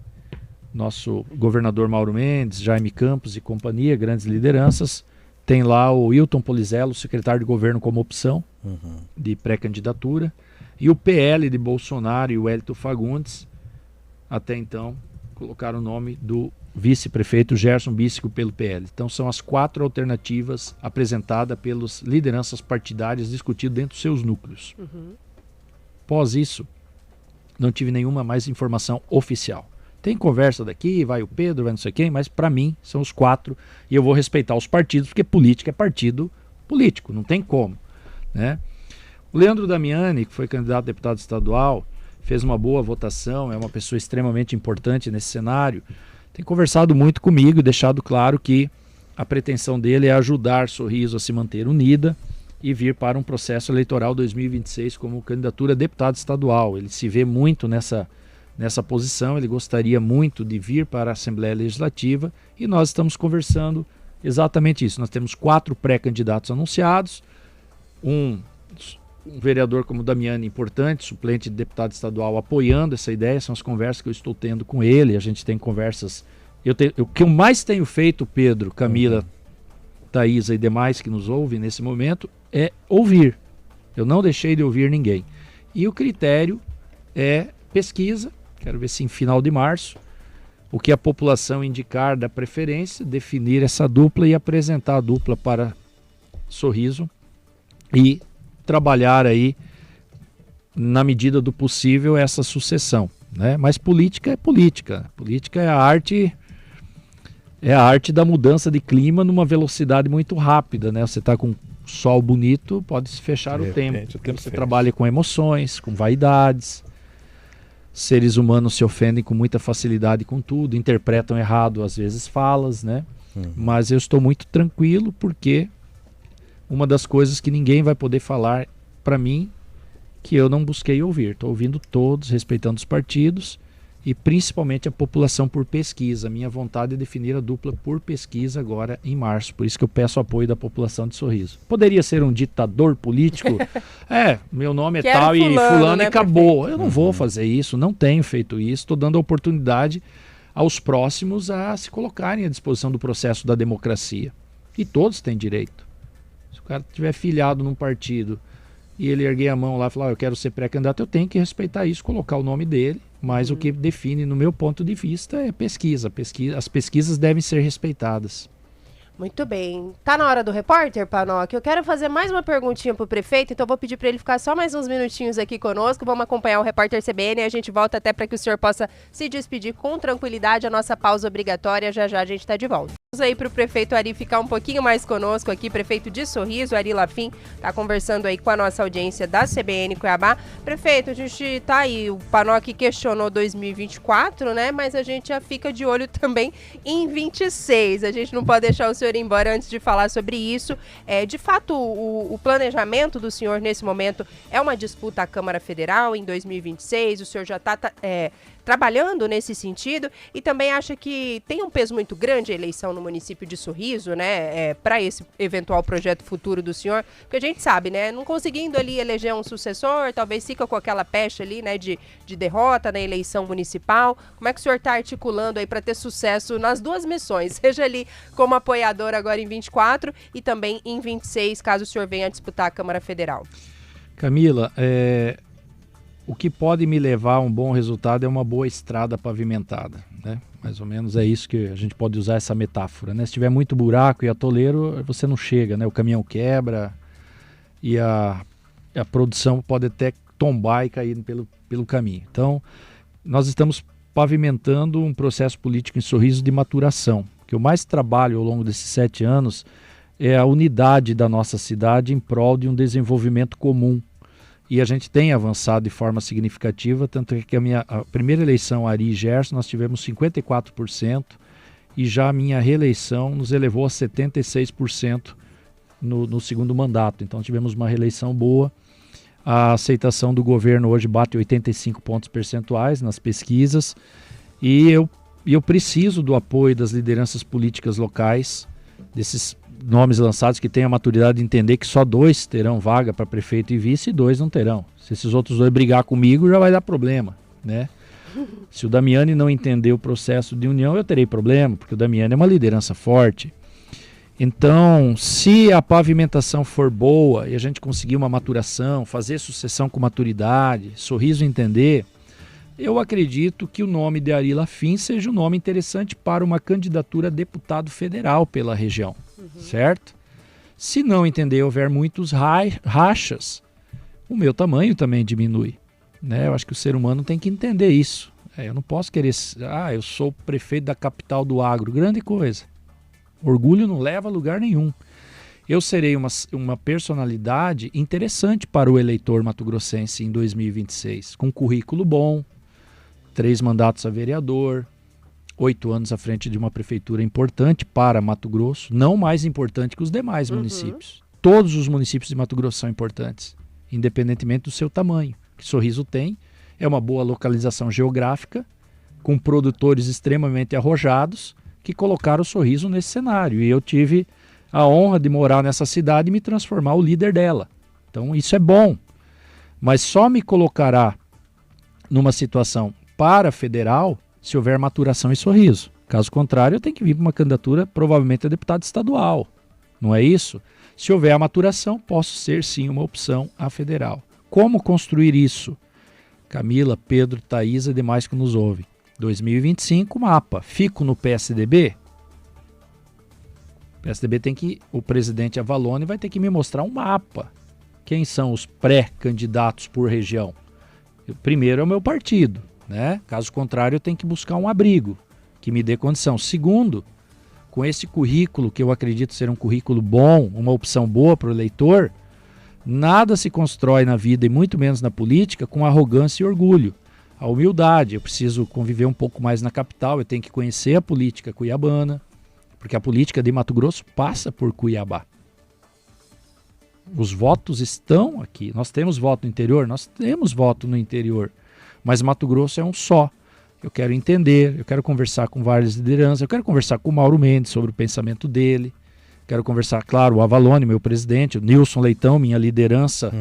nosso governador Mauro Mendes, Jaime Campos e companhia, grandes lideranças. Tem lá o Hilton Polizello, secretário de governo, como opção de pré-candidatura. E o PL de Bolsonaro e o Hélito Fagundes, até então, colocaram o nome do vice-prefeito Gerson Bísico pelo PL. Então são as 4 alternativas apresentadas pelas lideranças partidárias, discutidas dentro dos seus núcleos. Após isso, não tive nenhuma mais informação oficial. Tem conversa daqui, vai o Pedro, vai não sei quem, mas para mim são os 4 e eu vou respeitar os partidos, porque política é partido político, não tem como, né? O Leandro Damiani, que foi candidato a deputado estadual, fez uma boa votação, é uma pessoa extremamente importante nesse cenário, tem conversado muito comigo e deixado claro que a pretensão dele é ajudar Sorriso a se manter unida e vir para um processo eleitoral 2026 como candidatura a deputado estadual. Ele se vê muito nessa posição, ele gostaria muito de vir para a Assembleia Legislativa e nós estamos conversando exatamente isso. Nós temos 4 pré-candidatos anunciados, um vereador como Damiani, importante, suplente de deputado estadual, apoiando essa ideia. São as conversas que eu estou tendo com ele. A gente tem conversas. O que eu mais tenho feito, Pedro, Camila, Thaisa e demais que nos ouvem nesse momento, é ouvir. Eu não deixei de ouvir ninguém. E o critério é pesquisa. Quero ver se em final de março, o que a população indicar da preferência, definir essa dupla e apresentar a dupla para Sorriso e trabalhar aí, na medida do possível, essa sucessão, né? Mas política é política. Política é a arte da mudança de clima numa velocidade muito rápida, né? Você está com sol bonito, pode se fechar o tempo. Você trabalha com emoções, com vaidades. Seres humanos se ofendem com muita facilidade com tudo, interpretam errado às vezes falas, né? Mas eu estou muito tranquilo porque uma das coisas que ninguém vai poder falar para mim, que eu não busquei ouvir. Estou ouvindo todos, respeitando os partidos e principalmente a população por pesquisa. Minha vontade é definir a dupla por pesquisa agora em março. Por isso que eu peço apoio da população de Sorriso. Poderia ser um ditador político? Meu nome é tal e fulano, né, e acabou. Eu não vou fazer isso, não tenho feito isso. Estou dando a oportunidade aos próximos a se colocarem à disposição do processo da democracia. E todos têm direito. Se o cara estiver filiado num partido e ele erguer a mão lá e falar, eu quero ser pré-candidato, eu tenho que respeitar isso, colocar o nome dele, mas o que define, no meu ponto de vista, é pesquisa. As pesquisas devem ser respeitadas. Muito bem. Tá na hora do repórter, Panoc? Eu quero fazer mais uma perguntinha pro prefeito, então vou pedir para ele ficar só mais uns minutinhos aqui conosco. Vamos acompanhar o repórter CBN e a gente volta até para que o senhor possa se despedir com tranquilidade. A nossa pausa obrigatória, já a gente está de volta. Vamos aí pro prefeito Ari ficar um pouquinho mais conosco aqui, prefeito de Sorriso, Ari Lafim, tá conversando aí com a nossa audiência da CBN Cuiabá. Prefeito, a gente tá aí, o Panoc questionou 2024, né, mas a gente já fica de olho também em 26. A gente não pode deixar o senhor ir embora antes de falar sobre isso. De fato, o planejamento do senhor nesse momento é uma disputa à Câmara Federal em 2026, o senhor já está trabalhando nesse sentido e também acha que tem um peso muito grande a eleição no município de Sorriso, né, para esse eventual projeto futuro do senhor? Porque a gente sabe, né, não conseguindo ali eleger um sucessor, talvez fica com aquela pecha ali, né, de derrota na eleição municipal. Como é que o senhor está articulando aí para ter sucesso nas duas missões, seja ali como apoiador agora em 24 e também em 26, caso o senhor venha a disputar a Câmara Federal? Camila, o que pode me levar a um bom resultado é uma boa estrada pavimentada, né? Mais ou menos é isso que a gente pode usar essa metáfora, né? Se tiver muito buraco e atoleiro, você não chega, né? O caminhão quebra e a produção pode até tombar e cair pelo caminho. Então, nós estamos pavimentando um processo político em Sorriso de maturação. O que eu mais trabalho ao longo desses 7 anos é a unidade da nossa cidade em prol de um desenvolvimento comum. E a gente tem avançado de forma significativa, tanto que a primeira eleição, Ari e Gerson, nós tivemos 54%, e já a minha reeleição nos elevou a 76% no segundo mandato. Então tivemos uma reeleição boa. A aceitação do governo hoje bate 85 pontos percentuais nas pesquisas, e eu preciso do apoio das lideranças políticas locais, desses nomes lançados que têm a maturidade de entender que só 2 terão vaga para prefeito e vice e 2 não terão. Se esses outros 2 brigar comigo, já vai dar problema, né? Se o Damiani não entender o processo de união, eu terei problema, porque o Damiani é uma liderança forte. Então, se a pavimentação for boa e a gente conseguir uma maturação, fazer sucessão com maturidade, Sorriso entender, eu acredito que o nome de Ari Lafim seja um nome interessante para uma candidatura a deputado federal pela região, certo? Se não entender, houver muitos rachas, o meu tamanho também diminui, né? Eu acho que o ser humano tem que entender isso. Eu não posso querer... eu sou prefeito da capital do agro, grande coisa. Orgulho não leva a lugar nenhum. Eu serei uma personalidade interessante para o eleitor mato-grossense em 2026, com currículo bom, 3 mandatos a vereador, 8 anos à frente de uma prefeitura importante para Mato Grosso, não mais importante que os demais municípios. Todos os municípios de Mato Grosso são importantes, independentemente do seu tamanho. O que Sorriso tem é uma boa localização geográfica, com produtores extremamente arrojados, que colocaram o Sorriso nesse cenário. E eu tive a honra de morar nessa cidade e me transformar o líder dela. Então isso é bom, mas só me colocará numa situação para federal se houver maturação em Sorriso. Caso contrário, eu tenho que vir para uma candidatura provavelmente a deputado estadual. Não é isso? Se houver a maturação, posso ser sim uma opção a federal. Como construir isso? Camila, Pedro, Thaís e demais que nos ouvem. 2025, mapa. Fico no PSDB? O PSDB tem que... O presidente Avalone vai ter que me mostrar um mapa. Quem são os pré-candidatos por região? Primeiro é o meu partido, né? Caso contrário, eu tenho que buscar um abrigo que me dê condição. Segundo, com esse currículo, que eu acredito ser um currículo bom, uma opção boa para o eleitor, nada se constrói na vida, e muito menos na política, com arrogância e orgulho. A humildade, eu preciso conviver um pouco mais na capital, eu tenho que conhecer a política cuiabana, porque a política de Mato Grosso passa por Cuiabá. Os votos estão aqui. Nós temos voto no interior? Nós temos voto no interior, mas Mato Grosso é um só. Eu quero entender, eu quero conversar com várias lideranças, eu quero conversar com o Mauro Mendes sobre o pensamento dele, quero conversar, claro, o Avalone, meu presidente, o Nilson Leitão, minha liderança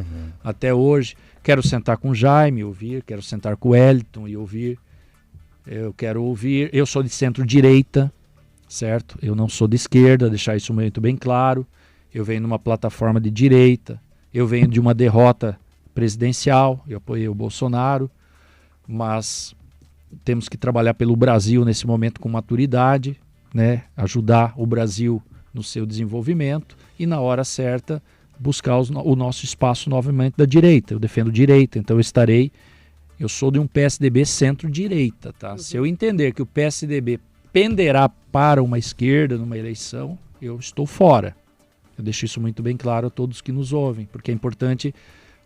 até hoje. Quero sentar com o Jaime e ouvir, quero sentar com o Wellington e ouvir. Eu quero ouvir. Eu sou de centro-direita, certo? Eu não sou de esquerda, deixar isso muito bem claro. Eu venho numa plataforma de direita. Eu venho de uma derrota presidencial. Eu apoiei o Bolsonaro. Mas temos que trabalhar pelo Brasil nesse momento com maturidade, né? Ajudar o Brasil no seu desenvolvimento e, na hora certa, buscar o nosso espaço novamente da direita. Eu defendo direita, então eu sou de um PSDB centro-direita, tá? Se eu entender que o PSDB penderá para uma esquerda numa eleição, eu estou fora. Eu deixo isso muito bem claro a todos que nos ouvem, porque é importante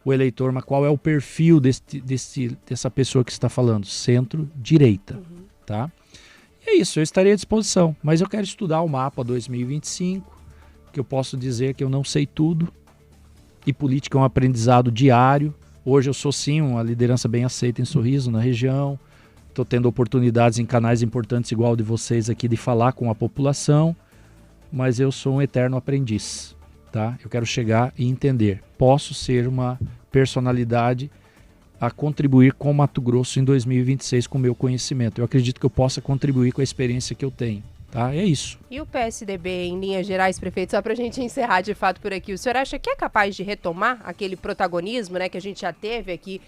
o eleitor, mas qual é o perfil dessa pessoa que está falando? Centro-direita, tá? E é isso, eu estarei à disposição, mas eu quero estudar o mapa 2025, que eu posso dizer que eu não sei tudo, e política é um aprendizado diário. Hoje eu sou sim uma liderança bem aceita em Sorriso, na região. Estou tendo oportunidades em canais importantes igual de vocês aqui de falar com a população. mas eu sou um eterno aprendiz, tá? Eu quero chegar e entender. Posso ser uma personalidade a contribuir com o Mato Grosso em 2026 com o meu conhecimento. Eu acredito que eu possa contribuir com a experiência que eu tenho. Tá? É isso. E o PSDB, em linhas gerais, prefeito, só para a gente encerrar de fato por aqui, o senhor acha que é capaz de retomar aquele protagonismo, né, que a gente já teve aqui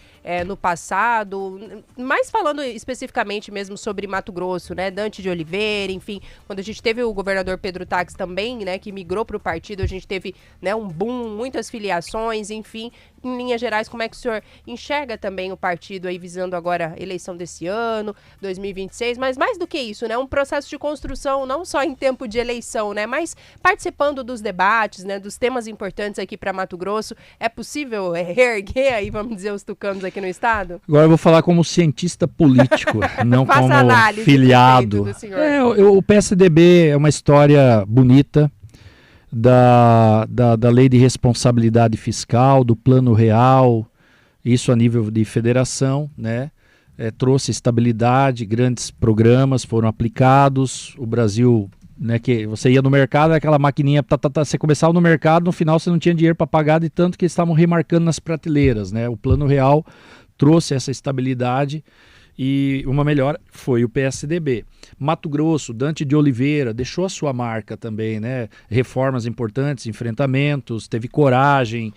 no passado, mas falando especificamente mesmo sobre Mato Grosso, né, Dante de Oliveira, enfim, quando a gente teve o governador Pedro Taques também, né, que migrou para o partido, a gente teve, né, um boom, muitas filiações, enfim, em linhas gerais, como é que o senhor enxerga também o partido aí visando agora a eleição desse ano, 2026, mas mais do que isso, né, um processo de construção não só em tempo de eleição, né, mas participando dos debates, né, dos temas importantes aqui para Mato Grosso. É possível reerguer aí, vamos dizer, os tucanos aqui no estado? Agora eu vou falar como cientista político, não como análise, filiado. O PSDB é uma história bonita da lei de responsabilidade fiscal, do plano real, isso a nível de federação, né? Trouxe estabilidade, grandes programas foram aplicados, o Brasil, né, que você ia no mercado, aquela maquininha, você começava no mercado, no final você não tinha dinheiro para pagar de tanto que eles estavam remarcando nas prateleiras, né? O plano real trouxe essa estabilidade e uma melhora foi o PSDB. Mato Grosso, Dante de Oliveira, deixou a sua marca também, né? Reformas importantes, enfrentamentos, teve coragem,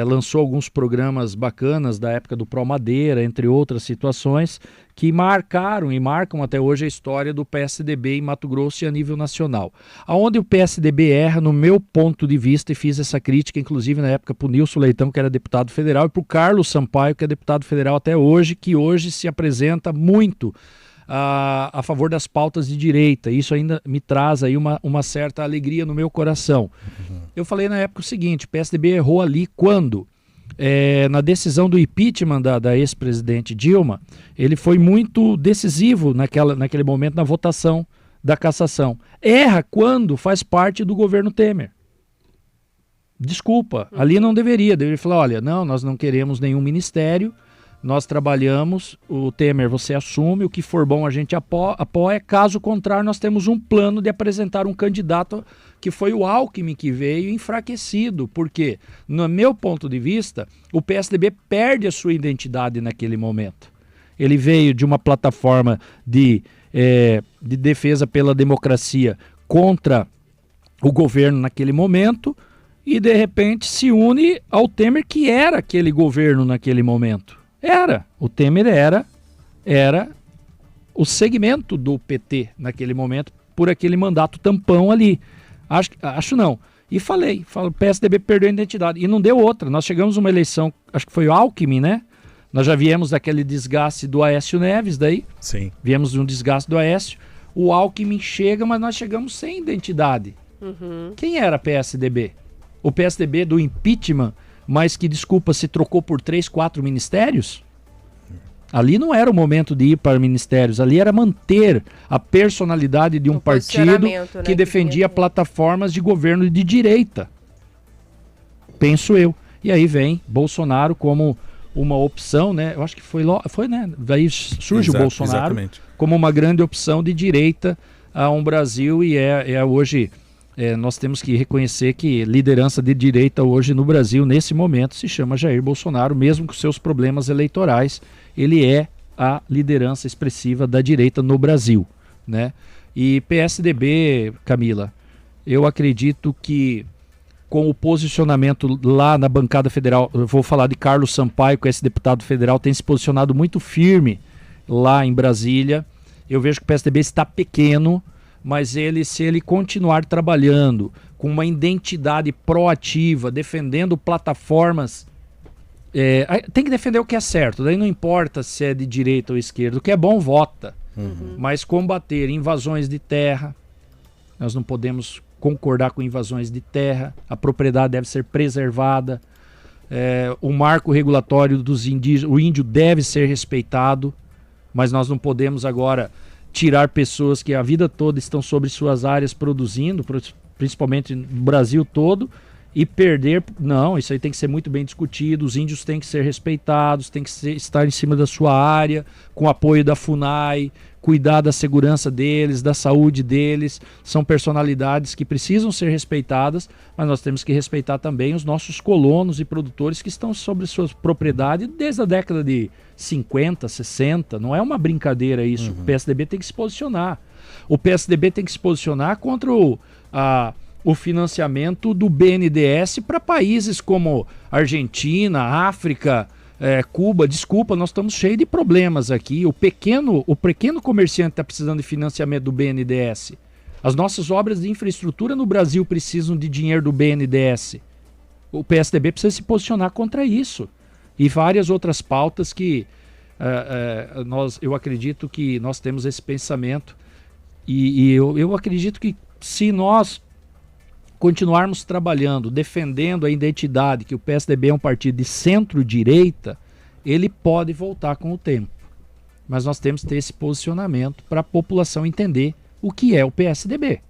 lançou alguns programas bacanas da época do Pro Madeira, entre outras situações, que marcaram e marcam até hoje a história do PSDB em Mato Grosso e a nível nacional. Aonde o PSDB erra, no meu ponto de vista, e fiz essa crítica, inclusive na época para o Nilson Leitão, que era deputado federal, e para o Carlos Sampaio, que é deputado federal até hoje, que hoje se apresenta muito a favor das pautas de direita. Isso ainda me traz aí uma certa alegria no meu coração. Eu falei na época o seguinte, o PSDB errou ali quando, na decisão do impeachment da ex-presidente Dilma, ele foi muito decisivo naquele momento na votação da cassação. Erra quando faz parte do governo Temer. Desculpa, ali não deveria falar, olha, não, nós não queremos nenhum ministério, nós trabalhamos, o Temer você assume, o que for bom a gente apoia, caso contrário nós temos um plano de apresentar um candidato que foi o Alckmin que veio enfraquecido, porque no meu ponto de vista o PSDB perde a sua identidade naquele momento. Ele veio de uma plataforma de defesa pela democracia contra o governo naquele momento e de repente se une ao Temer que era aquele governo naquele momento. O Temer era o segmento do PT naquele momento, por aquele mandato tampão ali. Acho não. E o PSDB perdeu a identidade. E não deu outra. Nós chegamos numa eleição, acho que foi o Alckmin, né? Nós já viemos daquele desgaste do Aécio Neves daí. Sim. Viemos de um desgaste do Aécio. O Alckmin chega, mas nós chegamos sem identidade. Quem era PSDB? O PSDB do impeachment, mas que, desculpa, se trocou por 3, 4 ministérios? Ali não era o momento de ir para ministérios, ali era manter a personalidade de um partido que defendia plataformas de governo de direita. Penso eu. E aí vem Bolsonaro como uma opção, né? Eu acho que foi né? Daí surge o Bolsonaro como uma grande opção de direita a um Brasil e hoje... nós temos que reconhecer que liderança de direita hoje no Brasil, nesse momento, se chama Jair Bolsonaro, mesmo com seus problemas eleitorais, ele é a liderança expressiva da direita no Brasil, né? E PSDB, Camila, eu acredito que com o posicionamento lá na bancada federal, eu vou falar de Carlos Sampaio, que esse deputado federal tem se posicionado muito firme lá em Brasília. Eu vejo que o PSDB está pequeno, mas se ele continuar trabalhando com uma identidade proativa, defendendo plataformas, tem que defender o que é certo, daí não importa se é de direita ou esquerda, o que é bom vota, mas combater invasões de terra, nós não podemos concordar com invasões de terra, a propriedade deve ser preservada, o marco regulatório dos indígenas, o índio deve ser respeitado, mas nós não podemos agora tirar pessoas que a vida toda estão sobre suas áreas produzindo, principalmente no Brasil todo, E perder, não, isso aí tem que ser muito bem discutido, os índios têm que ser respeitados, têm que estar em cima da sua área, com apoio da FUNAI, cuidar da segurança deles, da saúde deles, são personalidades que precisam ser respeitadas, mas nós temos que respeitar também os nossos colonos e produtores que estão sobre suas propriedades desde a década de 50, 60, não é uma brincadeira isso, o PSDB tem que se posicionar. O PSDB tem que se posicionar contra o financiamento do BNDES para países como Argentina, África, Cuba. Desculpa, nós estamos cheios de problemas aqui. O pequeno comerciante está precisando de financiamento do BNDES. As nossas obras de infraestrutura no Brasil precisam de dinheiro do BNDES. O PSDB precisa se posicionar contra isso. E várias outras pautas que eu acredito que nós temos esse pensamento. E eu acredito que se nós continuarmos trabalhando, defendendo a identidade que o PSDB é um partido de centro-direita, ele pode voltar com o tempo. Mas nós temos que ter esse posicionamento para a população entender o que é o PSDB.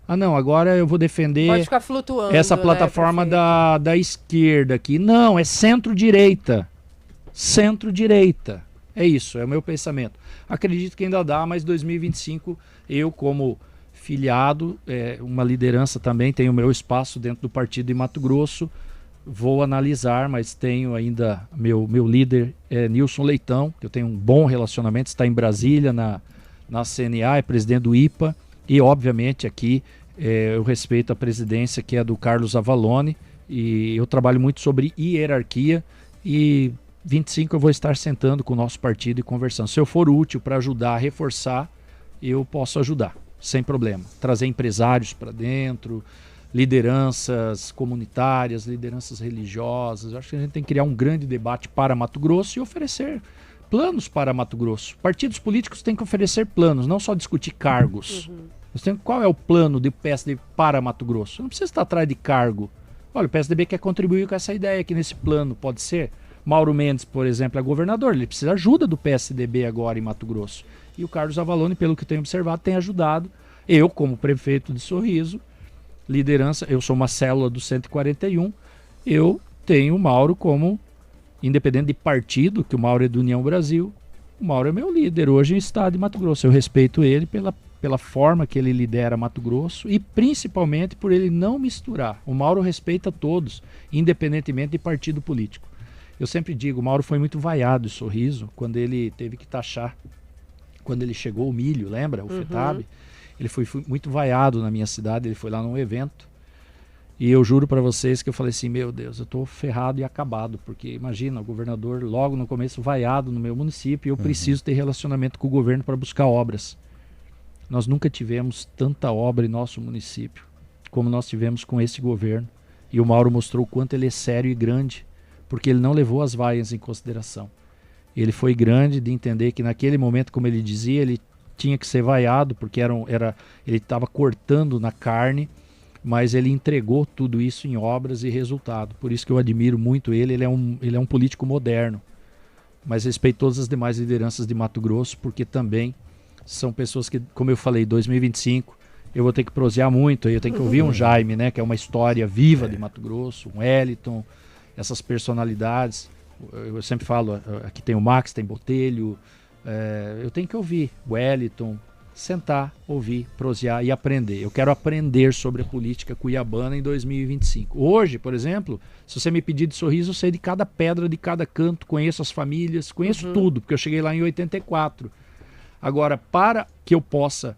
Ah não, agora eu vou defender Pode ficar flutuando, essa plataforma da esquerda aqui. Não, é centro-direita. Centro-direita. É isso, é o meu pensamento. Acredito que ainda dá, mas 2025 eu como filiado, uma liderança também, tenho o meu espaço dentro do partido em Mato Grosso, vou analisar, mas tenho ainda, meu líder é Nilson Leitão, que eu tenho um bom relacionamento, está em Brasília, na CNA, é presidente do IPA, e obviamente aqui eu respeito a presidência que é do Carlos Avalone, e eu trabalho muito sobre hierarquia, e 25 eu vou estar sentando com o nosso partido e conversando. Se eu for útil para ajudar a reforçar, eu posso ajudar. Sem problema. Trazer empresários para dentro, lideranças comunitárias, lideranças religiosas. Eu acho que a gente tem que criar um grande debate para Mato Grosso e oferecer planos para Mato Grosso. Partidos políticos têm que oferecer planos, não só discutir cargos. Qual é o plano do PSDB para Mato Grosso? Não precisa estar atrás de cargo. Olha, o PSDB quer contribuir com essa ideia aqui nesse plano, pode ser? Mauro Mendes, por exemplo, é governador, ele precisa de ajuda do PSDB agora em Mato Grosso. E o Carlos Avalone, pelo que eu tenho observado, tem ajudado. Eu, como prefeito de Sorriso, liderança, eu sou uma célula do 141, eu tenho o Mauro como, independente de partido, que o Mauro é do União Brasil, o Mauro é meu líder hoje em estado de Mato Grosso. Eu respeito ele pela forma que ele lidera Mato Grosso e principalmente por ele não misturar. O Mauro respeita todos, independentemente de partido político. Eu sempre digo, o Mauro foi muito vaiado em Sorriso, quando ele teve que taxar, quando ele chegou o milho, lembra? O FETAB. Ele foi muito vaiado na minha cidade, ele foi lá num evento. E eu juro para vocês que eu falei assim, meu Deus, eu tô ferrado e acabado, porque imagina, o governador logo no começo vaiado no meu município e eu preciso ter relacionamento com o governo para buscar obras. Nós nunca tivemos tanta obra em nosso município como nós tivemos com esse governo. E o Mauro mostrou o quanto ele é sério e grande, porque ele não levou as vaias em consideração. Ele foi grande de entender que naquele momento, como ele dizia, ele tinha que ser vaiado, porque ele estava cortando na carne, mas ele entregou tudo isso em obras e resultado. Por isso que eu admiro muito ele é um político moderno, mas respeito todas as demais lideranças de Mato Grosso, porque também são pessoas que, como eu falei, 2025, eu vou ter que prosear muito, eu tenho que ouvir um Jaime, né, que é uma história viva de Mato Grosso, um Wellington, essas personalidades. Eu sempre falo, aqui tem o Max, tem Botelho, eu tenho que ouvir Wellington, sentar, ouvir, prosear e aprender. Eu quero aprender sobre a política cuiabana em 2025. Hoje, por exemplo, se você me pedir de Sorriso, eu sei de cada pedra, de cada canto, conheço as famílias, conheço tudo, porque eu cheguei lá em 84. Agora, para que eu possa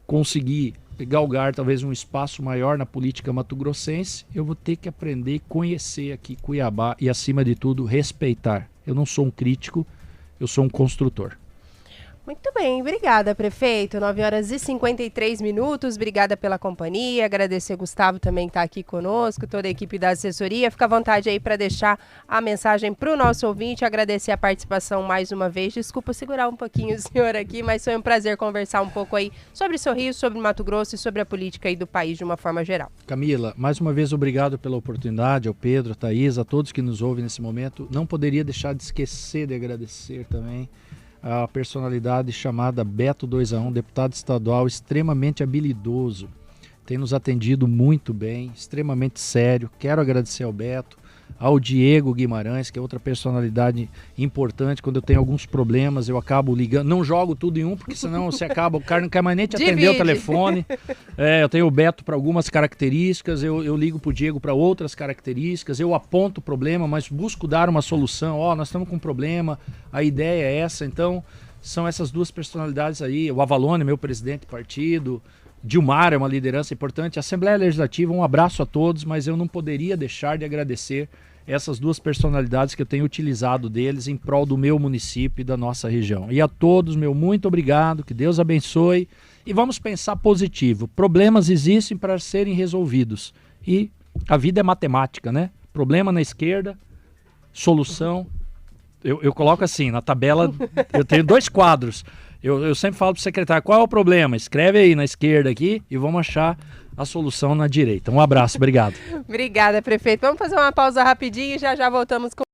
conseguir galgar talvez um espaço maior na política mato-grossense, eu vou ter que aprender e conhecer aqui Cuiabá e, acima de tudo, respeitar. Eu não sou um crítico, eu sou um construtor. Muito bem, obrigada, prefeito. 9h53, obrigada pela companhia, agradecer Gustavo também que está aqui conosco, toda a equipe da assessoria. Fica à vontade aí para deixar a mensagem para o nosso ouvinte, agradecer a participação mais uma vez. Desculpa segurar um pouquinho o senhor aqui, mas foi um prazer conversar um pouco aí sobre Sorriso, sobre Mato Grosso e sobre a política aí do país de uma forma geral. Camila, mais uma vez obrigado pela oportunidade, ao Pedro, a Thaís, a todos que nos ouvem nesse momento. Não poderia deixar de esquecer de agradecer também a personalidade chamada Beto 2A1, deputado estadual extremamente habilidoso, tem nos atendido muito bem, extremamente sério. Quero agradecer ao Beto, ao Diego Guimarães, que é outra personalidade importante. Quando eu tenho alguns problemas, eu acabo ligando. Não jogo tudo em um, porque senão você acaba, o cara não quer mais nem te atender o telefone. Eu tenho o Beto para algumas características, eu ligo para o Diego para outras características, eu aponto o problema, mas busco dar uma solução. Nós estamos com um problema, a ideia é essa. Então, são essas duas personalidades aí. O Avalone, meu presidente do partido, Dilmar é uma liderança importante. Assembleia Legislativa, um abraço a todos, mas eu não poderia deixar de agradecer essas duas personalidades que eu tenho utilizado deles em prol do meu município e da nossa região. E a todos, meu muito obrigado, que Deus abençoe. E vamos pensar positivo. Problemas existem para serem resolvidos. E a vida é matemática, né? Problema na esquerda, solução. Eu coloco assim, na tabela, eu tenho 2 quadros. Eu sempre falo para o secretário, qual é o problema? Escreve aí na esquerda aqui e vamos achar a solução na direita. Um abraço, obrigado. Obrigada, prefeito. Vamos fazer uma pausa rapidinho e já voltamos com